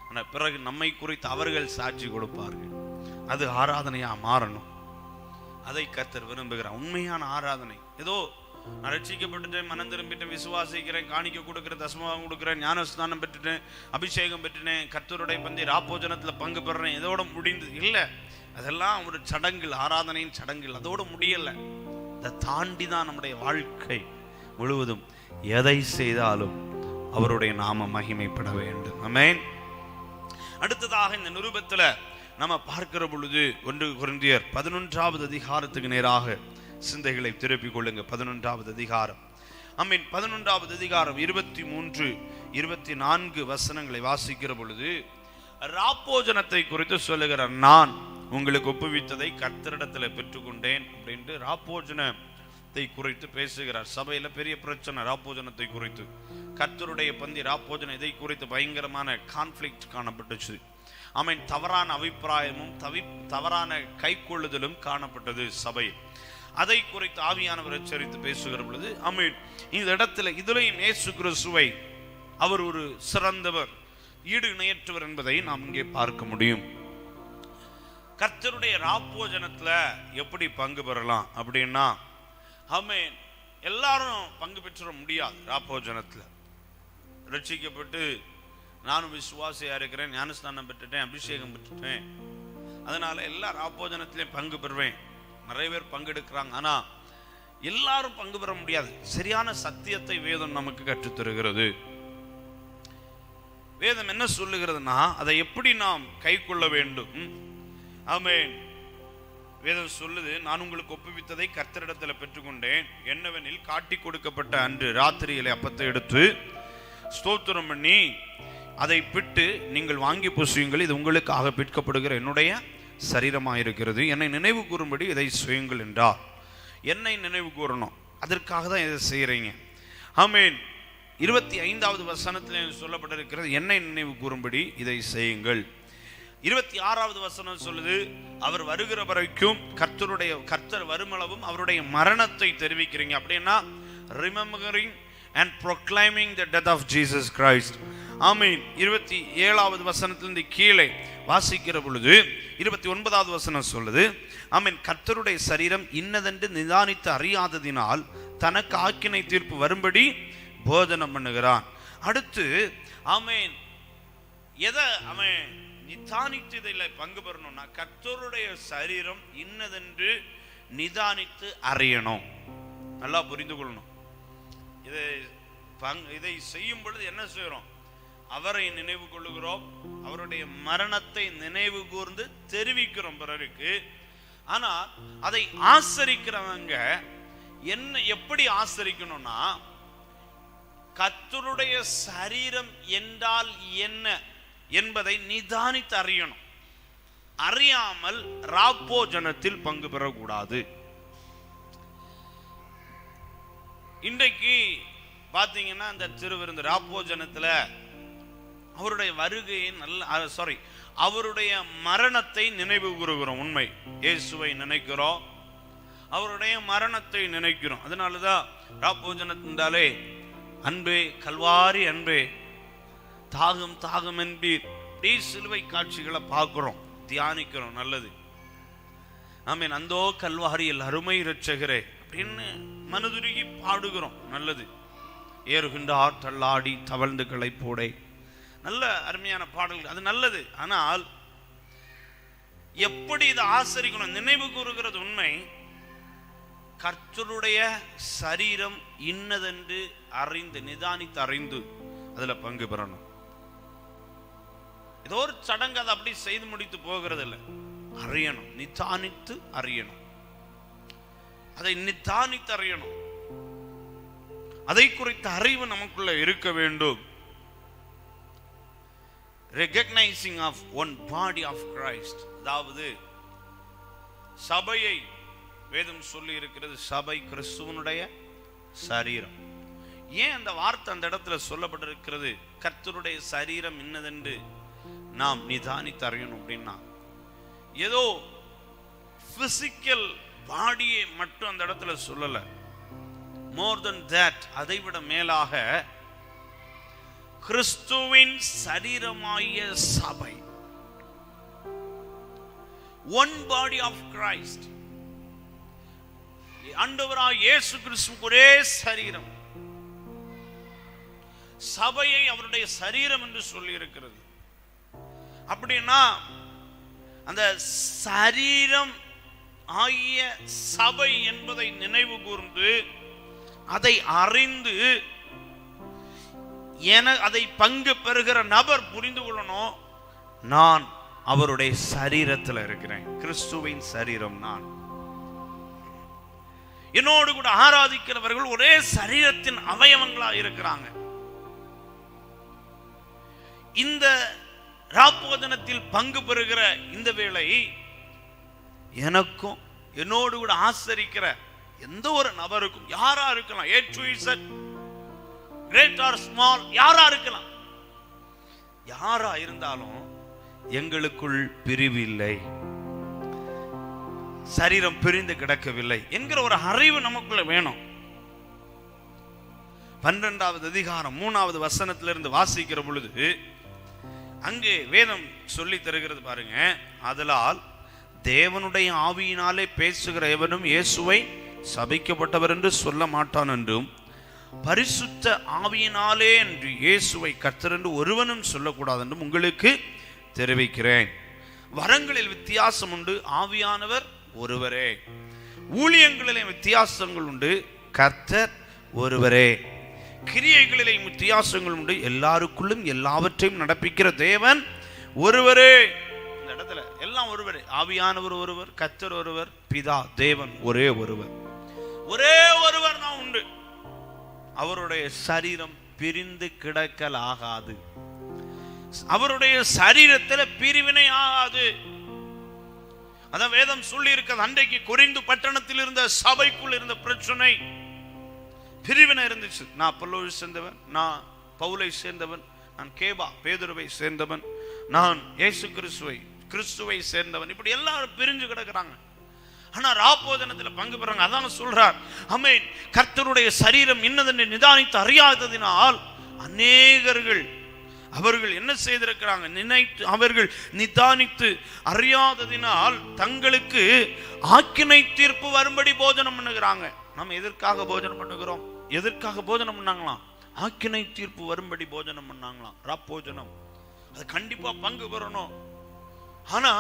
ஆனா பிறகு நம்மை குறித்து அவர்கள் சாட்சி கொடுப்பார்கள். அது ஆராதனையா மாறணும். அதை கர்த்தர் விரும்புகிறார். உண்மையான ஆராதனை ஏதோ நான் ரட்சிக்கப்பட்டுட்டேன், மனம் திரும்பிட்டேன், விசுவாசிக்கிறேன், காணிக்க கொடுக்கிறேன், தசமபாகம் கொடுக்கிறேன், ஞானஸ்நானம் பெற்றுட்டேன், அபிஷேகம் பெற்றுட்டேன், கர்த்தருடைய பந்தி ராப்போஜனத்துல பங்கு பெறேன், இதோட முடிந்து இல்ல. அதெல்லாம் ஒரு சடங்குகள், ஆராதனையின் சடங்குகள். அதோட முடியல. இதை தாண்டி தான் நம்முடைய வாழ்க்கை முழுவதும். எதை செய்தாலும் அவருடைய நாம மகிமைப்பட வேண்டும். ஆமென். அடுத்ததாக இந்த நிருபத்துல நம்ம பார்க்கிற பொழுது 1 கொரிந்தியர் 11வது அதிகாரத்துக்கு நேராக சிந்தைகளை திருப்பிக் கொள்ளுங்க. 11வது அதிகாரம், ஆமென். 11வது அதிகாரம் 23, 24 வசனங்களை வாசிக்கிற பொழுது ராப்போஜனத்தை குறித்து சொல்லுகிறார். நான் உங்களுக்கு ஒப்புவித்ததை கர்த்தரிடத்துல பெற்றுக்கொண்டேன் அப்படின்ட்டு ராப்போஜனத்தை குறித்து பேசுகிறார். சபையில பெரிய பிரச்சனை ராப்போஜனத்தை குறித்து. கர்த்தருடைய பந்தி ராப்போஜனம் இதை குறித்து பயங்கரமான கான்ஃபிளிக்ட் காணப்பட்டுச்சு. ஆமென். தவறான அபிப்பிராயமும் தவறான கைக்கொள்ளுதலும் காணப்பட்டது சபையில். அதை குறித்து ஆவியானவர் எச்சரித்து பேசுகிற பொழுது, ஆமென், இந்த இடத்துல இதுலையும் இயேசு கிறிஸ்துவை அவர் ஒரு சிறந்தவர், ஈடு இணையற்றவர் என்பதை நாம் இங்கே பார்க்க முடியும். கர்த்தருடைய ராப்போஜனத்துல எப்படி பங்கு பெறலாம் அப்படின்னா, ஆமென், எல்லாரும் பங்கு பெற்ற முடியாது. ராப்போஜனத்துல ரட்சிக்கப்பட்டு நானும் விசுவாசியா இருக்கிறேன், ஞானஸ்நானம் பெற்றுட்டேன், அபிஷேகம் பெற்றுட்டேன், அதனால எல்லா ராப்போஜனத்திலையும் பங்கு பெறுவேன். நிறைய பேர் பங்கெடுக்கிறாங்க, ஆனா எல்லாரும் பங்கு பெற முடியாது. சரியான சத்தியத்தை வேதம் நமக்கு கற்றுத்தருகிறது. வேதம் என்ன சொல்லுகிறதுனா, அதை எப்படி நாம் கை கொள்ள வேண்டும். ஆமென். வேதம் சொல்லுது, நான் உங்களுக்கு ஒப்புவித்ததை கர்த்தரிடத்தில் பெற்றுக்கொண்டேன். என்னவெனில், காட்டி கொடுக்கப்பட்ட அன்று ராத்திரியிலே அப்பத்தை எடுத்து ஸ்தோத்திரம் பண்ணி அதை பிட்டு, நீங்கள் வாங்கி புசியுங்கள், இது உங்களுக்காக பிற்கப்படுகிற என்னுடைய சரீரமாயிருக்கிறது, என்னை நினைவு கூறும்படி இதை செய்யுங்கள் என்றார். என்னை நினைவு கூறணும், அதற்காக தான் இதை செய்கிறீங்க. ஆமென். 25வது வசனத்தில் சொல்லப்பட்டிருக்கிறது, என்னை நினைவு கூறும்படி இதை செய்யுங்கள். 26வது வசனம் சொல்லுது, அவர் வருகிற வரைக்கும் கர்த்தர் வருமளவும் அவருடைய மரணத்தை தெரிவிக்கிறீங்க. அப்படின்னா remembering and proclaiming the death of Jesus Christ. ஆமென். 27வது வசனத்திலிருந்து கீழே வாசிக்கிற பொழுது 29வது வசனம் சொல்லுது, ஆமென், கர்த்தருடைய சரீரம் இன்னதென்று நிதானித்து அறியாததினால் தனக்கு ஆக்கினை தீர்ப்பு வரும்படி போதனம் பண்ணுகிறான். அடுத்து ஆமென், எதை அவன் நிதானித்து இதில் பங்கு பெறணும்னா, கர்த்தருடைய சரீரம் இன்னதென்று நிதானித்து அறியணும். நல்லா புரிந்து கொள்ளணும். இதை செய்யும் பொழுது என்ன செய்கிறோம்? அவரை நினைவு கொள்ளுகிறோம், அவருடைய மரணத்தை நினைவு கூர்ந்து தெரிவிக்கிறோம் பிறருக்கு. ஆனா அதை ஆசரிக்கிறவங்க எப்படி ஆசரிக்கணும்னா, கர்த்தருடைய சரீரம் என்றால் என்ன என்பதை நிதானித்து அறியணும். அறியாமல் ராப்போஜனத்தில் பங்கு பெறக்கூடாது. இன்றைக்கு பார்த்தீங்கன்னா, இந்த திருவிருந்து ராப்போஜனத்தில் அவருடைய வருகையை அவருடைய மரணத்தை நினைவு கூறுகிறோம். உண்மை, இயேசுவை நினைக்கிறோம், அவருடைய மரணத்தை நினைக்கிறோம். அதனாலதான் ராப்போஜனத்தினாலே அன்பே, கல்வாரி அன்பே, தாகம் தாகம் என்பீர், சிலுவை காட்சிகளை பார்க்கிறோம், தியானிக்கிறோம். நல்லது. ஆமென். அந்தோ கல்வாரியில் அருமை இரட்சகரே அப்படின்னு மனதுருகி பாடுகிறோம். நல்லது. ஏறுகின்றார் தள்ளாடி தவழ்ந்து களைப்போடை, நல்ல அருமையான பாடல்கள், அது நல்லது. ஆனால் எப்படி இதை ஆசரிக்கணும், நினைவு கூறுகிறது உண்மை. கர்த்தருடைய சரீரம் இன்னதென்று அறிந்து, நிதானித்து அறிந்து அதுல பங்கு பெறணும். ஏதோ ஒரு சடங்கு அதை அப்படி செய்து முடித்து போகிறது இல்லை, அறியணும், நிதானித்து அறியணும், அதை நிதானித்து அறியணும். அதை குறித்த அறிவு நமக்குள்ள இருக்க வேண்டும். recognizing of one body of Christ, அதாவது சபையை வேதம் சொல்லி இருக்கிறது, சபை கிறிஸ்துவனுடைய சரீரம். ஏன் அந்த வார்த்தை அந்த இடத்துல சொல்லப்பட்டிருக்கிறது, கர்த்தருடைய சரீரம் இன்னதென்று நாம் நிதானித்து அறியணும் அப்படின்னா, ஏதோ பிசிக்கல் பாடியை மட்டும் அந்த இடத்துல சொல்லல. மோர் தென் தட், அதைவிட மேலாக கிறிஸ்துவின் சரீரமாகிய சபை, ஒன் பாடி ஆஃப் கிரைஸ்ட், ஆண்டவராகிய இயேசு கிறிஸ்துவுக்கு ஒரே சரீரம். சபையை அவருடைய சரீரம் என்று சொல்லி இருக்கிறது. அப்படின்னா அந்த சரீரம் ஆகிய சபை என்பதை நினைவு கூர்ந்து அதை அறிந்து அதை பங்கு பெறுகிற நபர் புரிந்து கொள்ளணும், நான் அவருடைய சரீரத்தில் இருக்கிறேன், கிறிஸ்துவின் சரீரம் நான். என்னோடு கூட ஆராதிக்கிறவர்கள் ஒரே சரீரத்தின் அவயவங்களா இருக்கிறாங்க. இந்த ராப்போஜனத்தில் பங்கு பெறுகிற இந்த வேளை எனக்கும் என்னோடு கூட ஆசரிக்கிற எந்த ஒரு நபருக்கும், யாரா இருக்கலாம், A to Z, great or small, யாரா இருக்கலாம், யாரா இருந்தாலும் எங்களுக்குள் பிரிவு இல்லை, சரீரம் பிரிந்து கிடக்கவில்லை என்கிற ஒரு அறிவு நமக்குள்ள வேணும். 12வது அதிகாரம் 3வது வசனத்திலிருந்து வாசிக்கிற பொழுது அங்கே வேதம் சொல்லி தருகிறது பாருங்க. ஆதலால் தேவனுடைய ஆவியினாலே பேசுகிற எவனும் இயேசுவை சபிக்கப்பட்டவர் என்று சொல்ல மாட்டான் என்றும், பரிசுத்த ஆவியினாலே என்று இயேசுவை கர்த்தர் என்று ஒருவனும் சொல்லக்கூடாது என்றும் உங்களுக்கு தெரிவிக்கிறேன். வரங்களில் வித்தியாசம் உண்டு, ஆவியானவர் ஒருவரே. ஊழியங்களிலே வித்தியாசங்கள் உண்டு, கர்த்தர் ஒருவரே. கிரியைகளிலே வித்தியாசங்கள் உண்டு, எல்லாருக்குள்ளும் எல்லாவற்றையும் நடப்பிக்கிற தேவன் ஒருவரே. இந்த இடத்துல எல்லா எல்லாம் ஒருவர், ஆவியானவர் ஒருவர், கர்த்தர் ஒருவர், பிதா தேவன் ஒரே ஒருவர், ஒரே ஒருவர் தான் உண்டு. அவருடைய சரீரம் பிரிந்து கிடக்கல் ஆகாது. அவருடைய சரீரத்தில் பிரிவினை ஆகாது. அதான் வேதம் சொல்லி இருக்கிறது. அன்றைக்கு கொரிந்து பட்டணத்தில் இருந்த சபைக்குள் இருந்த பிரச்சனை, பிரிவினை இருந்துச்சு. நான் அப்பல்லோவை சேர்ந்தவன், நான் பவுலை சேர்ந்தவன், நான் கேபா பேதுருவை சேர்ந்தவன், நான் இயேசு கிறிஸ்துவை சேர்ந்தவன், இப்படி எல்லாரும் பிரிஞ்சு கிடக்குறாங்க. ஆனா ராப்போஜனத்தில் பங்கு பெறாங்க. அதான் சொல்றார், ஆமென், கர்த்தருடைய சரீரம் இன்னதென்று நிதானித்து அறியாததினால் அநேகர்கள் அவர்கள் என்ன செய்திருக்கிறாங்க, அவர்கள் நிதானித்து அறியாததினால் தங்களுக்கு ஆக்கினை தீர்ப்பு வரும்படி போஜனம் பண்ணுகிறாங்க. நம்ம எதற்காக போஜனம் பண்ணுகிறோம்? எதற்காக போஜனம் பண்ணாங்களாம்? ஆக்கினை தீர்ப்பு வரும்படி போஜனம் பண்ணாங்களாம். ராப்போஜனம் அது கண்டிப்பா பங்கு பெறணும். ஆனா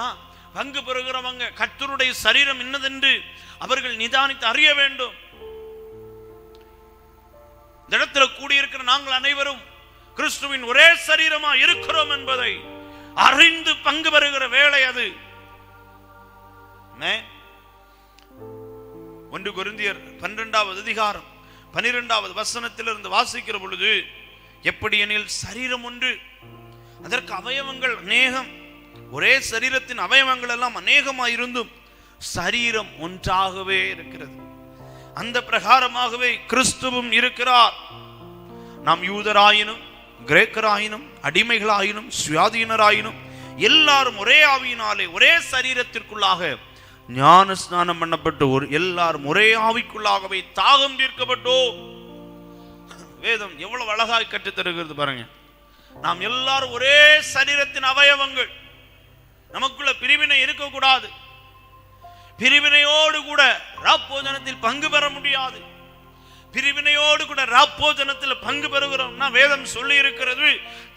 பங்கு பெறுகிறவங்க கர்த்தருடைய சரீரம் இன்னதென்று அவர்கள் நிதானித்து அறிய வேண்டும். இந்த இடத்துல கூடியிருக்கிற நாங்கள் அனைவரும் கிறிஸ்துவின் ஒரே சரீரமா இருக்கிறோம் என்பதை அறிந்து பங்கு பெறுகிற வேளை அது. 1 கொரிந்தியர் 12வது அதிகாரம் 12வது வசனத்திலிருந்து வாசிக்கிற பொழுது, எப்படி எனில் சரீரம் ஒன்று, அதற்கு அவயவங்கள் அநேகம், ஒரே சரீரத்தின் அவயவங்கள் எல்லாம் அநேகமாயிருந்தும் சரீரம் ஒன்றாகவே இருக்கிறது. அந்த பிரகாரமாகவே கிறிஸ்துவும் இருக்கிறார். நாம் யூதராயினும் கிரேக்கராயினும் அடிமைகளாயினும் சுயாதீனராயினும் எல்லாரும் ஒரே ஆவியினாலே ஒரே சரீரத்திற்குள்ளாக ஞான ஸ்நானம் பண்ணப்பட்டு எல்லாரும் ஒரே ஆவிக்குள்ளாகவே தாகம் தீர்க்கப்பட்டோம். வேதம் எவ்வளவு அழகாய் கற்றுத் தருகிறது பாருங்க. நாம் எல்லாரும் ஒரே சரீரத்தின் அவயவங்கள். நமக்குள்ள பிரிவினை இருக்கக்கூடாது. பிரிவினையோடு கூட ராப்போஜனத்தில் பங்கு பெற முடியாது. பிரிவினையோடு கூட ராப்போஜனத்தில் பங்கு பெறுகிறோம்னா வேதம் சொல்லி இருக்கிறது,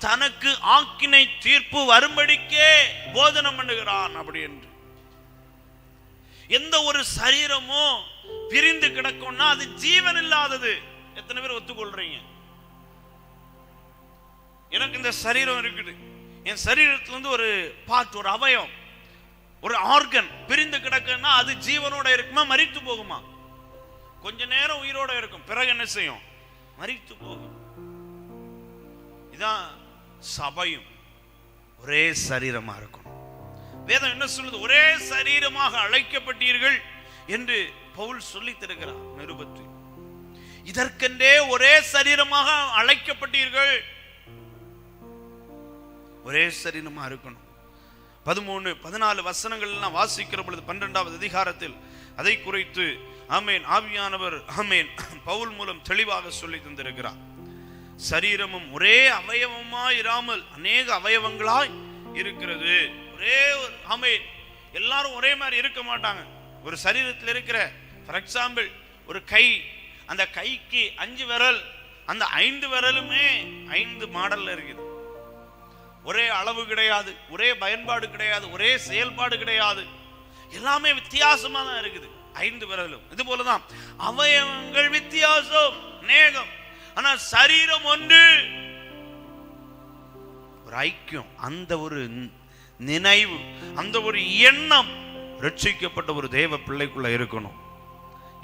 தனக்கு ஆக்கினை தீர்ப்பு வரும்படிக்கே போஜனம் பண்ணுகிறான் அப்படி என்று. எந்த ஒரு சரீரமோ பிரிந்து கிடக்கும்னா அது ஜீவன் இல்லாதது. எத்தனை பேர் ஒத்துக்கொள்றீங்க? எனக்கு இந்த சரீரம் இருக்குது, என் சரீரத்துல இருந்து ஒரு பார்ட், ஒரு அவயம், ஒரு ஆர்கன் பிரிந்து கிடக்குன்னா அது ஜீவனோட இருக்குமா, மரித்து போகுமா? கொஞ்ச நேரம் உயிரோட இருக்கும், பிறகு என்ன செய்யும்? மரித்து போகும். இதான் சபையும் ஒரே சரீரமா இருக்கணும். வேதம் என்ன சொல்லுது? ஒரே சரீரமாக அழைக்கப்பட்டீர்கள் என்று பவுல் சொல்லி தருகிறார் நிருபத்தில். இதற்கென்றே ஒரே சரீரமாக அழைக்கப்பட்டீர்கள். ஒரே சரீரமா இருக்கணும். 13, 14 வசனங்கள் எல்லாம் வாசிக்கிற பொழுது 12வது அதிகாரத்தில் அதை குறித்து ஆமென் ஆவியானவர் ஆமென் பவுல் மூலம் தெளிவாக சொல்லி தந்திருக்கிறார். சரீரமும் ஒரே அவயவமாய் இராமல் அநேக அவயவங்களாய் இருக்கிறது. ஒரே ஆமென், எல்லாரும் ஒரே மாதிரி இருக்க மாட்டாங்க. ஒரு சரீரத்தில் இருக்கிற ஃபார் எக்ஸாம்பிள் ஒரு கை, அந்த கைக்கு 5 விரல், அந்த 5 விரலுமே 5 மாடல்ல இருக்குது. ஒரே அளவு கிடையாது, ஒரே பயன்பாடு கிடையாது, ஒரே செயல்பாடு கிடையாது, எல்லாமே வித்தியாசமா தான் இருக்குது 5 விரலும். இது போலதான் அவயவங்கள் வித்தியாசம் அநேகம், ஆனா சரீரம் ஒன்று, ஒரு ஐக்கியம், அந்த ஒரு நினைவு, அந்த ஒரு எண்ணம் ரட்சிக்கப்பட்ட ஒரு தேவ பிள்ளைக்குள்ள இருக்கணும்.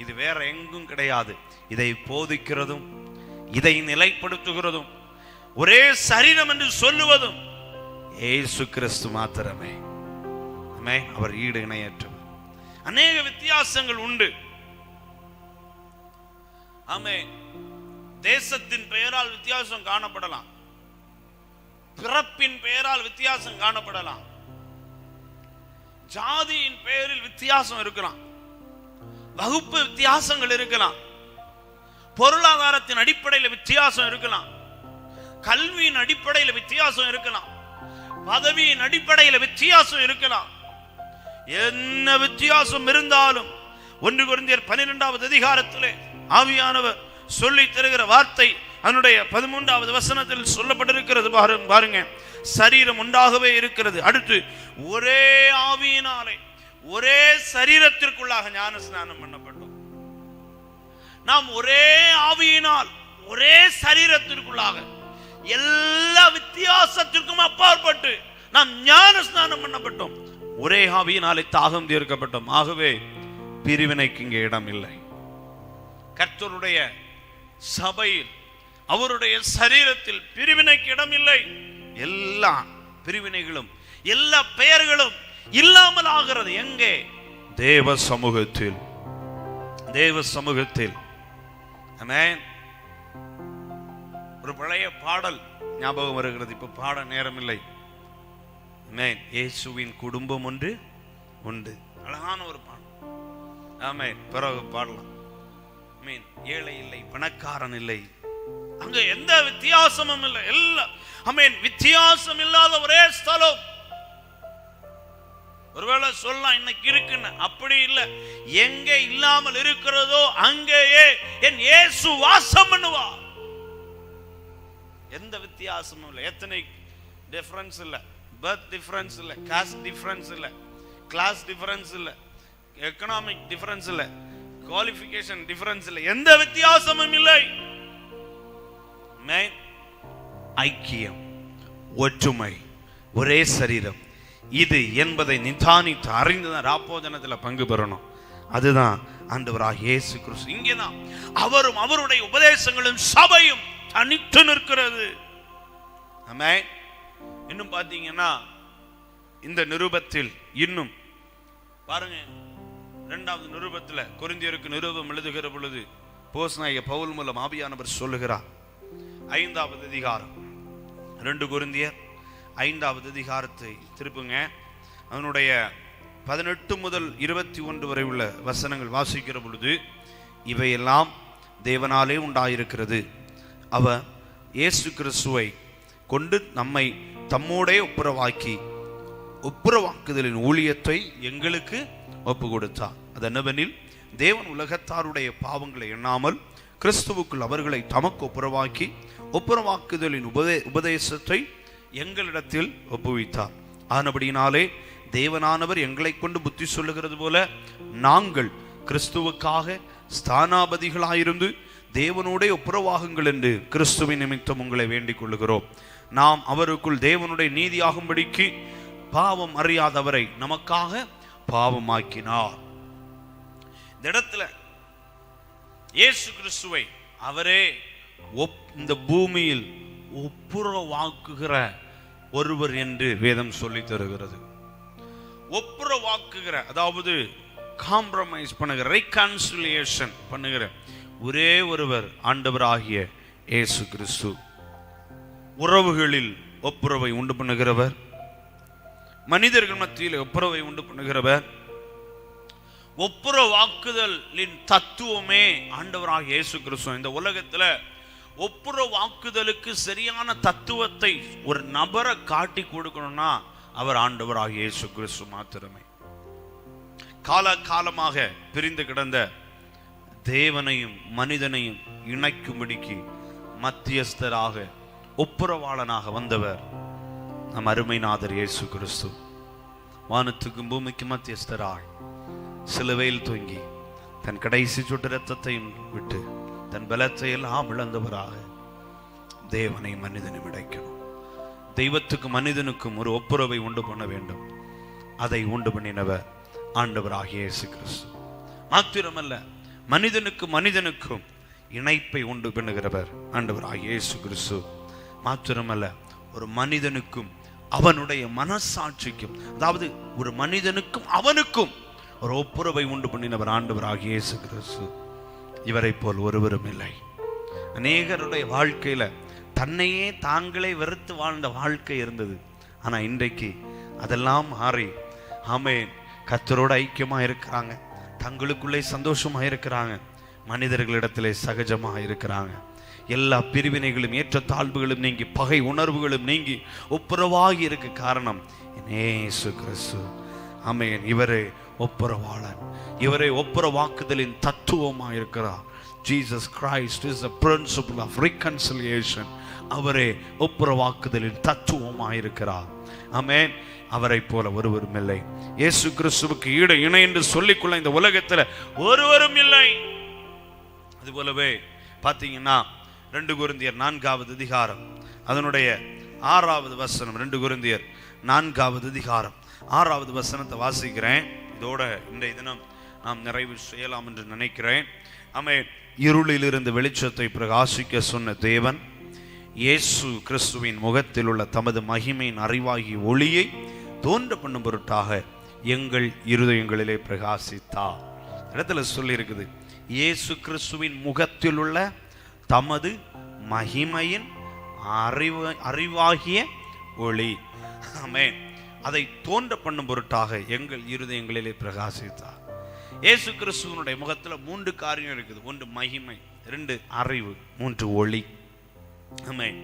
இது வேற எங்கும் கிடையாது. இதை போதிக்கிறதும் இதை நிலைப்படுத்துகிறதும் ஒரே சரீரம் என்று சொல்லுவதும் இயேசு கிறிஸ்து மாத்திரமே. அவர் ஈடு இணையற்றவர். அநேக வித்தியாசங்கள் உண்டு. ஆமே, தேசத்தின் பெயரால் வித்தியாசம் காணப்படலாம், பிறப்பின் பெயரால் வித்தியாசம் காணப்படலாம், ஜாதியின் பெயரில் வித்தியாசம் இருக்கலாம், வகுப்பு வித்தியாசங்கள் இருக்கலாம், பொருளாதாரத்தின் அடிப்படையில் வித்தியாசம் இருக்கலாம், கல்வியின் அடிப்படையில் வித்தியாசம் இருக்கலாம், பதவியின் அடிப்படையில் வித்தியாசம் இருக்கலாம். என்ன வித்தியாசம் இருந்தாலும் 1 கொரிந்தியர் 12வது அதிகாரத்திலே ஆவியானவர் சொல்லி தருகிற வார்த்தை அதனுடைய 13வது வசனத்தில் சொல்லப்பட்டிருக்கிறது பாருங்க. சரீரம் ஒன்றாகவே இருக்கிறது. அடுத்து ஒரே ஆவியினாலே ஒரே சரீரத்திற்குள்ளாக ஞான ஸ்நானம் பண்ணப்பட்டோம். நாம் ஒரே ஆவியினால் ஒரே சரீரத்திற்குள்ளாக எல்லா வித்தியாசத்திற்கும் அப்பாற்பட்டு நாம் ஞான ஸ்நானம் பண்ணப்பட்டோம், ஒரே ஆவியினாலே தாகம் தீர்க்கப்பட்டோம். ஆகவே பிரிவினைக்கு இங்கே இடம் இல்லை. கர்த்தருடைய சபையில், அவருடைய சரீரத்தில் பிரிவினைக்கு இடம் இல்லை. எல்லா பிரிவினைகளும் எல்லா பெயர்களும் இல்லாமல் ஆகிறது எங்கே? தேவ சமூகத்தில். தேவ சமூகத்தில். ஆமென். ஒரு பழைய பாடல் ஞாபகம் வருகிறது, இப்ப பாட நேரம் இல்லை. ஆமென். இயேசுவின் குடும்பம் ஒன்று உண்டு. அழகான ஒரு பாடல். ஆமென். பிறகு பாடலாம். ஆமென். ஏழை இல்லை, பணக்காரன் இல்லை, அங்க எந்த வித்தியாசமும் இல்லை. எல்லாம் ஆமென். வித்தியாசம் இல்லாத ஒரே ஸ்தலம். ஒருவேளை சொல்லலாம் இன்னைக்கு இருக்குன்னு, அப்படி இல்லை. எங்கே இல்லாமல் இருக்கிறதோ அங்கேயே என் இயேசு வாசம் பண்ணுவா. எந்த வித்தியாசமும் இல்லை. எத்தனை டிஃபரன்ஸ் இல்லை, பர்த் டிஃபரன்ஸ் இல்லை, காஸ்ட் டிஃபரன்ஸ் இல்லை, கிளாஸ் டிஃபரன்ஸ் இல்லை, எக்கனாமிக் டிஃபரன்ஸ் இல்லை, குவாலிஃபிகேஷன் டிஃபரன்ஸ் இல்லை, எந்த வித்தியாசமும் இல்லை. ஐக்கியம், ஒற்றுமை, ஒரே சரீரம் இது என்பதை நிதானித்து அறிந்துதான் ராப்போஜனத்தில் பங்கு பெறணும். அதுதான் ஆண்டவராகிய இயேசு கிறிஸ்து. இங்கேதான் அவரும் அவருடைய உபதேசங்களும் சபையும் தனித்து நிற்கிறது. ஆமென். இன்னும் பாத்தீங்கன்னா இந்த நிருபத்தில் இன்னும் பாருங்க, இரண்டாவது நிருபத்தில் கொரிந்தியருக்கு நிருபம் எழுதுகிற பொழுது அப்போஸ்தலனாகிய பவுல் மூலம் ஆவியானவர் சொல்லுகிறார். 5வது அதிகாரம் 2 கொரிந்தியர் 5வது அதிகாரத்தை திருப்புங்க. அதனுடைய 18 முதல் 21 வரை உள்ள வசனங்கள் வாசிக்கிற பொழுது, இவையெல்லாம் தேவனாலே உண்டாயிருக்கிறது, அவர் இயேசு கிறிஸ்துவை கொண்டு நம்மை தம்மோடே ஒப்புரவாக்குதலின் ஊழியத்தை எங்களுக்கு ஒப்பு கொடுத்தார். அது என்னவெனில், தேவன் உலகத்தாருடைய பாவங்களை எண்ணாமல் கிறிஸ்துவுக்குள் அவர்களை தமக்கு ஒப்புரவாக்குதலின் உபதேசத்தை எங்களிடத்தில் ஒப்புவித்தார். ஆனபடியினாலே தேவனானவர் எங்களை கொண்டு புத்தி சொல்லுகிறது போல நாங்கள் கிறிஸ்துவுக்காக ஸ்தானாபதிகளாயிருந்து தேவனோட ஒப்புரவாகுங்கள் என்று கிறிஸ்துவின் நிமித்தம் உங்களை வேண்டிக் கொள்ளுகிறோம். நாம் அவருக்குள் தேவனுடைய நீதியாகும்படிக்கு பாவம் அறியாதவரை நமக்காக பாவமாக்கினார். இந்த இடத்துல இயேசு கிறிஸ்துவை அவரே இந்த பூமியில் ஒப்புரவாக்குகிற ஒருவர் என்று வேதம் சொல்லி தருகிறது. ஒப்புரவாக்குகிற, அதாவது காம்ப்ரமைஸ் பண்ணுகிற, ரெகன்சிலியேஷன் பண்ணுகிற ஒரே ஒருவர் ஆண்டவராகிய இயேசு கிறிஸ்து. உறவுகளில் ஒப்புரவை உண்டு பண்ணுகிறவர், மனிதர்கள் மத்தியில் ஒப்புரவை உண்டு பண்ணுகிறவர். ஒப்புரவாக்குதலின் தத்துவமே ஆண்டவராகிய இயேசு கிறிஸ்து. இந்த உலகத்துல ஒப்புரவாக்குதலுக்கு சரியான தத்துவத்தை ஒரு நபரை காட்டி கொடுக்கணும்னா அவர் ஆண்டவராகிய இயேசு கிறிஸ்து மாத்திரமே. காலகாலமாக பிரிந்து கிடந்த தேவனையும் மனிதனையும் இணைக்கும்படிக்கு மத்தியஸ்தராக ஒப்புரவாளனாக வந்தவர் நம் அருமைநாதர் இயேசு கிறிஸ்து. வானத்துக்கும் பூமிக்கு மத்தியஸ்தராக சிலுவையில் தொங்கி தன் கடைசி சொட்டு இரத்தத்தையும் விட்டு தன் பலத்தை எல்லாம் இழந்தவராக தேவனை மனிதனும் இணைக்கணும். தெய்வத்துக்கும் மனிதனுக்கும் ஒரு ஒப்புரவை உண்டு பண்ண வேண்டும். அதை உண்டு பண்ணினவர் ஆண்டவராகிய இயேசு கிறிஸ்து. மாத்திரமல்ல, மனிதனுக்கும் இணைப்பை உண்டு பண்ணுகிறவர் ஆண்டவராகிய இயேசு கிறிஸ்து. மாத்திரமல்ல, ஒரு மனிதனுக்கும் அவனுடைய மனசாட்சிக்கும், அதாவது ஒரு மனிதனுக்கும் அவனுக்கும் ஒரு ஒப்புரவை உண்டு பண்ணினவர் ஆண்டவராகிய இயேசு கிறிஸ்து. இவரை போல் ஒருவரும் இல்லை. அநேகருடைய வாழ்க்கையில தன்னையே தாங்களே வெறுத்து வாழ்ந்த வாழ்க்கை இருந்தது. ஆனா இன்றைக்கு அதெல்லாம் மாறி ஆமென், கர்த்தரோடு ஐக்கியமா இருக்கிறாங்க, தங்களுக்குள்ளே சந்தோஷமா இருக்கிறாங்க, மனிதர்களிடத்திலே சகஜமா இருக்கிறாங்க. எல்லா பிரிவினைகளும் ஏற்றத்தாழ்வுகளும் நீங்கி பகை உணர்வுகளும் நீங்கி ஒப்புரவாகி இருக்க காரணம் இயேசு கிறிஸ்து. ஆமென். இவரே ஒப்புரவாளன், இவரே ஒப்புரவாக்குதலின் தத்துவமா இருக்கிறார். Jesus Christ is the principle of reconciliation. அவரே ஒப்புரவாக்குதலின் தத்துவமா இருக்கிறார். ஆமென். அவரை போல ஒருவரும் இல்லை. இயேசு கிறிஸ்துவுக்கு ஈடு இணை என்று சொல்லிக்கொள்ள இந்த உலகத்துல ஒருவரும் இல்லை. அதுபோலவே பாத்தீங்கன்னா 2 கொரிந்தியர் 4வது அதிகாரம் அதனுடைய 6வது வசனம், 2 கொரிந்தியர் 4வது அதிகாரம் 6வது வசனத்தை வாசிக்கிறேன். இதோட இன்றைய தினம் நாம் நிறைவு செய்யலாம் என்று நினைக்கிறேன். ஆமென். இருளிலிருந்து வெளிச்சத்தை பிரகாசிக்க சொன்ன தேவன் இயேசு கிறிஸ்துவின் முகத்தில் உள்ள தமது மகிமையின் அறிவாகி ஒளியை தோன்ற பண்ணும் பொருட்டாக எங்கள் இருதயங்களிலே பிரகாசித்தார். இடத்துல சொல்லி இருக்குது, இயேசு கிறிஸ்துவின் முகத்தில் உள்ள தமது மகிமையின் அறிவாகிய ஒளி. ஆமென். அதை தோன்ற பண்ணும் பொருட்டாக எங்கள் இருதயங்களிலே பிரகாசித்தார். இயேசு கிறிஸ்துவனுடைய முகத்தில் 3 காரியம் இருக்குது. 1 மகிமை, 2 அறிவு, 3 ஒளி. ஆமென்.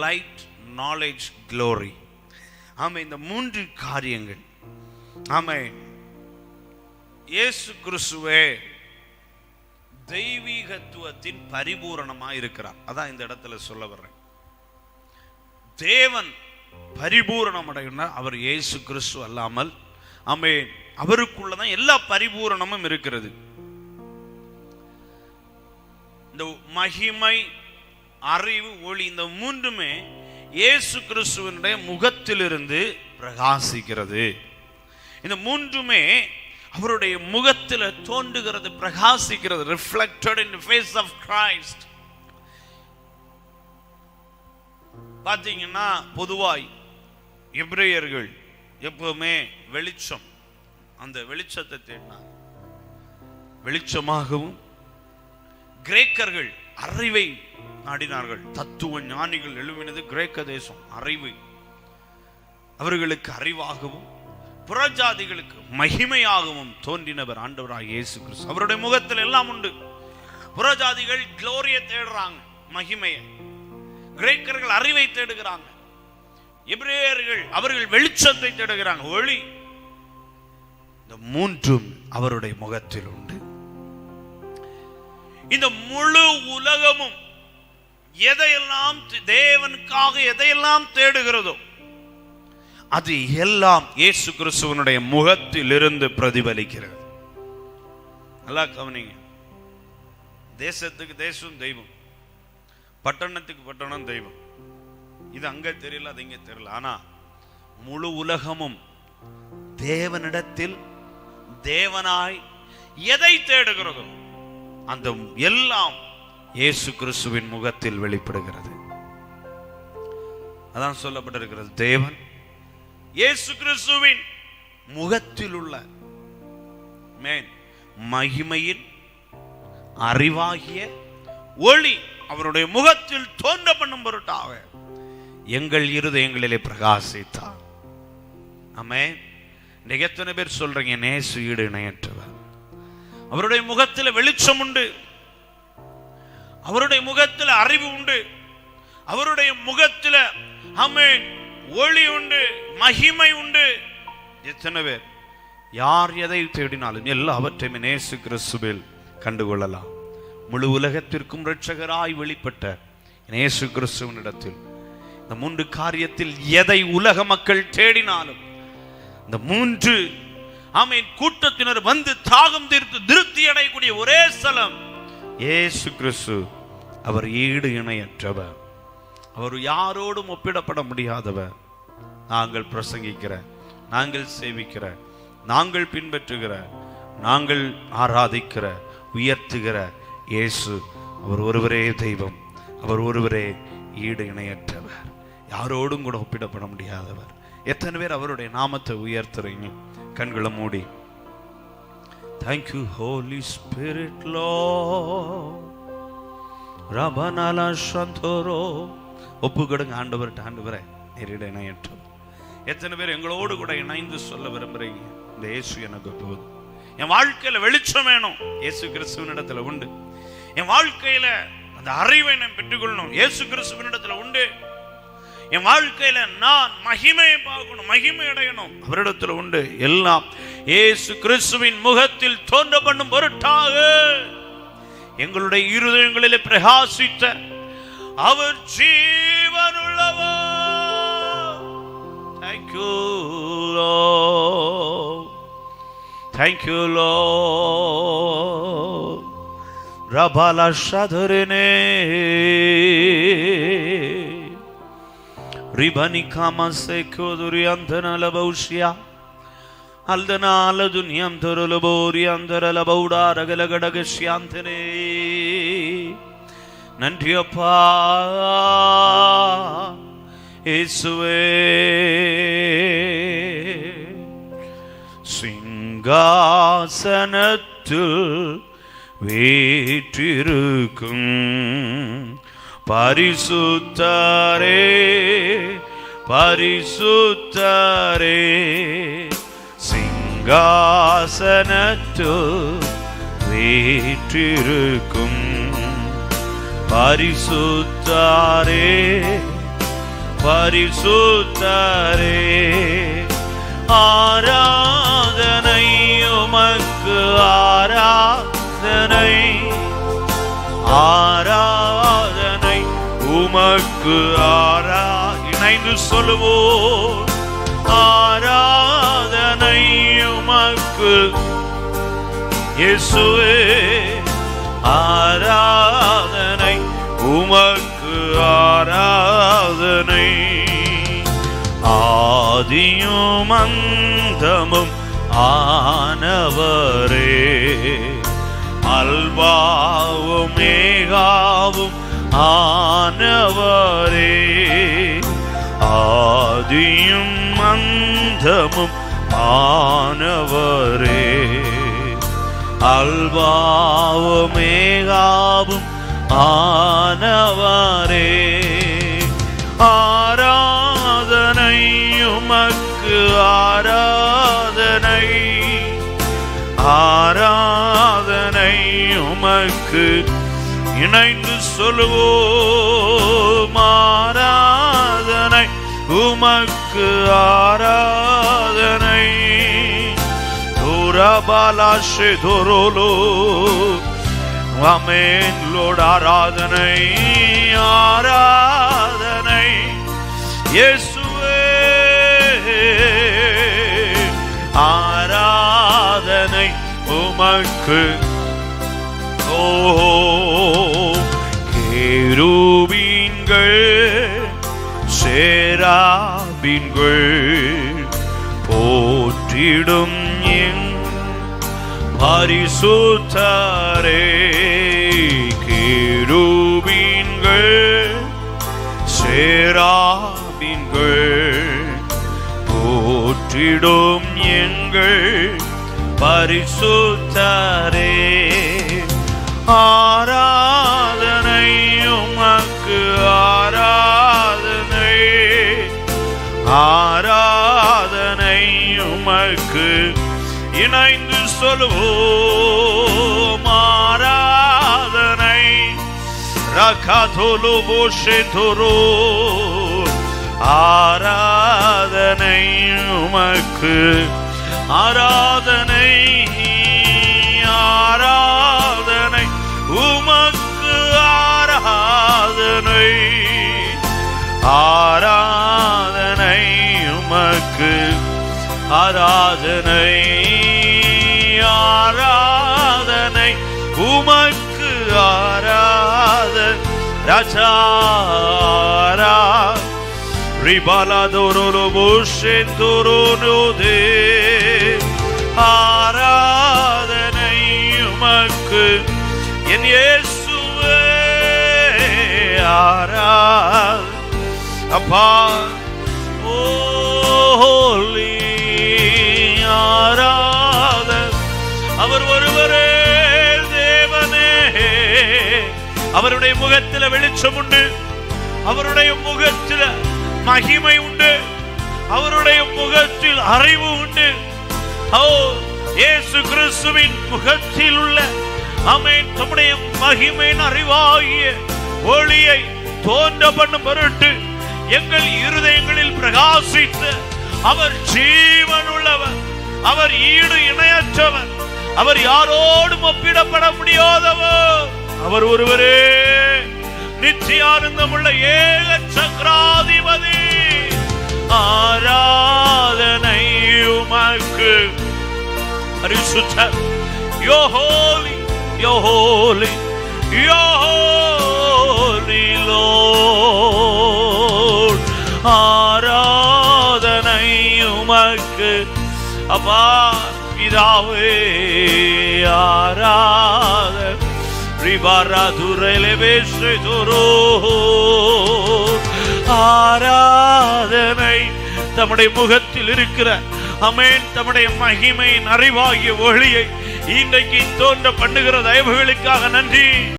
Light, knowledge, glory. ஆமென். இந்த 3 காரியங்கள். ஆமென். இயேசு கிறிஸ்துவே தெய்வீகத்துவத்தின் பரிபூரணமாக இருக்கிறார். அதான் இந்த இடத்துல சொல்ல வர்றேன். தேவன் பரிபூரணம் அடைகிறார். அவர் இயேசு கிறிஸ்து அல்லாமல், ஆமென், அவருக்குள்ளதான் எல்லா பரிபூரணமும் இருக்கிறது. இந்த மகிமை, அறிவு, ஒளி, இந்த 3மே இயேசு கிறிஸ்துவினுடைய முகத்திலிருந்து பிரகாசிக்கிறது. இந்த 3மே அவருடைய முகத்தில் தோன்றுகிறது, பிரகாசிக்கிறது. reflected in the face of Christ. பாத்தீங்கன்னா பொதுவாய் எபிரேயர்கள் எப்பவுமே வெளிச்சம், அந்த வெளிச்சத்தை தேடினாங்க. வெளிச்சமாகவும் கிரேக்கர்கள் அறிவை நாடினார்கள். தத்துவ ஞானிகள் எழுப்பினது கிரேக்க தேசம் அறிவு. அவர்களுக்கு அறிவாகவும் புறஜாதிகளுக்கு மகிமையாகவும் தோன்றினவர் ஆண்டவராகிய இயேசு கிறிஸ்து. அவருடைய முகத்தில் எல்லாம் உண்டு. புறஜாதிகள் க்ளோரியை தேடுறாங்க, மகிமையை. கிரேக்கர்கள் அறிவை தேடுகிறாங்க. எபிரேயர்கள் அவர்கள் வெளிச்சத்தை தேடுகிறாங்க, ஒளி. இந்த 3ம் அவருடைய முகத்தில் உண்டு. இந்த முழு உலகமும் எதையெல்லாம் தேவனுக்காக எதையெல்லாம் தேடுகிறதோ அது எல்லாம் இயேசு கிறிஸ்துவனுடைய முகத்தில் இருந்து பிரதிபலிக்கிறது. நல்லா கவனிங்க. தேசத்துக்கு தேசம் தெய்வம், பட்டணத்துக்கு பட்டணம் தெய்வம். இது அங்க தெரியல, அது இங்க தெரியல. ஆனா முழு உலகமும் தேவனிடத்தில் தேவனாய் எதை தேடுகிறதோ அந்த எல்லாம் இயேசு கிறிஸ்துவின் முகத்தில் வெளிப்படுகிறது. அதான் சொல்லப்பட்டிருக்கிறது, தேவன் இயேசு கிறிஸ்துவின் முகத்தில் உள்ள மகிமையின் அறிவாகிய ஒளி அவருடைய முகத்தில் தோன்ற பண்ணும் பொருட்டாக எங்கள் இருதயங்களிலே பிரகாசித்தார். ஆமென். இன்னைக்கு எத்தனை பேர் சொல்றீங்க, நேசு ஈடு இணையற்றவர். அவருடைய முகத்தில் வெளிச்சம் உண்டு, அவருடைய முகத்தில் அறிவு உண்டு, அவருடைய முகத்தில் ஆமென் ஒளி உண்டு, மகிமை உண்டு. எத்தனை பேர் யார் எதை தேடினாலும் எல்லாவற்றையும் இயேசு கிறிஸ்துவில் கண்டுகொள்ளலாம். முழு உலகத்திற்கும் இரட்சகராய் வெளிப்பட்ட இயேசு கிறிஸ்துவினிடத்தில் இந்த 3 காரியத்தில் எதை உலக மக்கள் தேடினாலும் இந்த 3 ஆமென் கூட்டத்தினர் வந்து தாகம் தீர்த்து திருப்தி அடையக்கூடிய ஒரே ஸ்தலம் இயேசு கிறிஸ்து. அவர் ஈடு இணையற்றவர், அவர் யாரோடும் ஒப்பிடப்பட முடியாதவர். நாங்கள் பிரசங்கிக்கிற, நாங்கள் சேவிக்கிற, நாங்கள் பின்பற்றுகிற, நாங்கள் ஆராதிக்கிற, உயர்த்துகிற இயேசு, அவர் ஒருவரே தெய்வம், அவர் ஒருவரே ஈடு இணையற்றவர், யாரோடும் கூட ஒப்பிடப்பட முடியாதவர். எத்தனை பேர் அவருடைய நாமத்தை உயர்த்துறீங்க? கண்களை மூடி Thank you Holy Spirit Lord. ரபனலா சந்தோரோ ஒப்பு கொடுங்க ஆண்டவர்கிட்ட. ஆண்டவரே ஈடு இணையற்றவர். எத்தனை பேர் எங்களோடு கூட இணைந்து சொல்ல விரும்புறீங்க, இந்த இயேசு எனக்கு போதும், என் வாழ்க்கையில வெளிச்சம் வேணும், இயேசு கிறிஸ்துவினிடத்துல உண்டு. என் வாழ்க்கையில அந்த அறிவை நான் பெற்றுக்கொள்ளணும், இயேசு கிறிஸ்துவினிடத்துல உண்டு. என் வாழ்க்கையில நான் மகிமையை பார்க்கணும், மகிமை அடையணும், அவரிடத்துல உண்டு. எல்லாம் இயேசு கிறிஸ்துவின் முகத்தில் தோன்ற பண்ணும் பொருட்டாக எங்களுடைய இருதயங்களிலே பிரகாசித்த அவர் ஜீவனுள்ளவர். Thank you Lord, thank you Lord. Rabala shadrene Ribani kama seko duriantana labaushia. Aldana dunyam torolobori andara labauda ragalagadagashyantane. Nandriyappa Yesuve. Singasanathil வீற்றிருக்கும் பரிசுத்தரே பரிசுத்தரே சிங்காசனத்தில் வீற்றிருக்கும் பரிசுத்தரே பரிசுத்தரே ஆராதனை உமக்கு ஆராதனை ஆராதனை உமக்கு இணைந்து சொல்லுவோம் ஆராதனை உமக்கு இயேசுவே ஆராதனை உமக்கு ஆராதனை ஆதியும் அந்தமும் ஆனவரே அல்வாவும் மேகாவும் ஆனவரே ஆதியும் அந்தமும் ஆனவரே அல்வாவும் மேகாவும் ஆனவரே ஆராதனை உமக்கு ஆராதனை ஆராதனை உமக்கு இணைந்து சொல்லுவோம் ஆராதனை உமக்கு ஆராதனை துரபாலாஷே துரோலோ ஆமென் லோட் ஆராதனை ஆராதனை இயேசுவே ஆராதனை உமக்கு ஓ கேருபீன்கள் சேராபீன்கள் போற்றிடும் என் பரிசுத்தரே கேருபீன்கள் சேராபீன்கள் போற்றிடும் எங்கள் பரிசுத்தரே ஆராதனை உமக்கு ஆராதனை ஆராதனை உமக்கு இணைந்து சொல்லுவோம் ஆராதனை ரகாதோலோ போஷேதோரோ ஆராதனை உமக்கு ஆராதனை ஆராதனை உமக்கு ஆராதனை ஆராதனை உமக்கு ஆராதனை ஆராதனை உமக்கு ஆராதனை ராஜா Ribaladoro Boshentorono de ஆராதனை உமக்கு என் இயேசுவே அப்பா ஹோலி ஆராதனை அவர் ஒருவரே தேவனே அவருடைய முகத்தில் வெளிச்சம் உண்டு அவருடைய முகத்தில் மகிமை உண்டு அவருடைய முகத்தில் அறிவு உண்டு இயேசு கிறிஸ்துவின் முகத்தில் உள்ள ஆமென் தம்முடைய மகிமையின் அறிவாகிய ஒளியை தோன்ற பண்ணும் பொருட்டு எங்கள் இருதயங்களில் பிரகாசித்த அவர் ஜீவனுள்ளவர் அவர் ஈடு இணையற்றவர் அவர் யாரோடும் ஒப்பிடப்பட முடியாதவர் அவர் ஒருவரே நித்தியானந்தமுள்ள ஏக சக்கராதிபதி ஆராதனை உமக்கு பரிசுத்தர் You're holy, you're holy, you're holy Lord அப்பா பிதாவே ஆராதனை ஆராதனை தம்முடைய முகத்தில் இருக்கிற ஆமென் தம்முடைய மகிமையின் அறிவாகிய ஒளியை இன்றைக்கு தோன்ற பண்ணுகிற தயவுகளுக்காக நன்றி.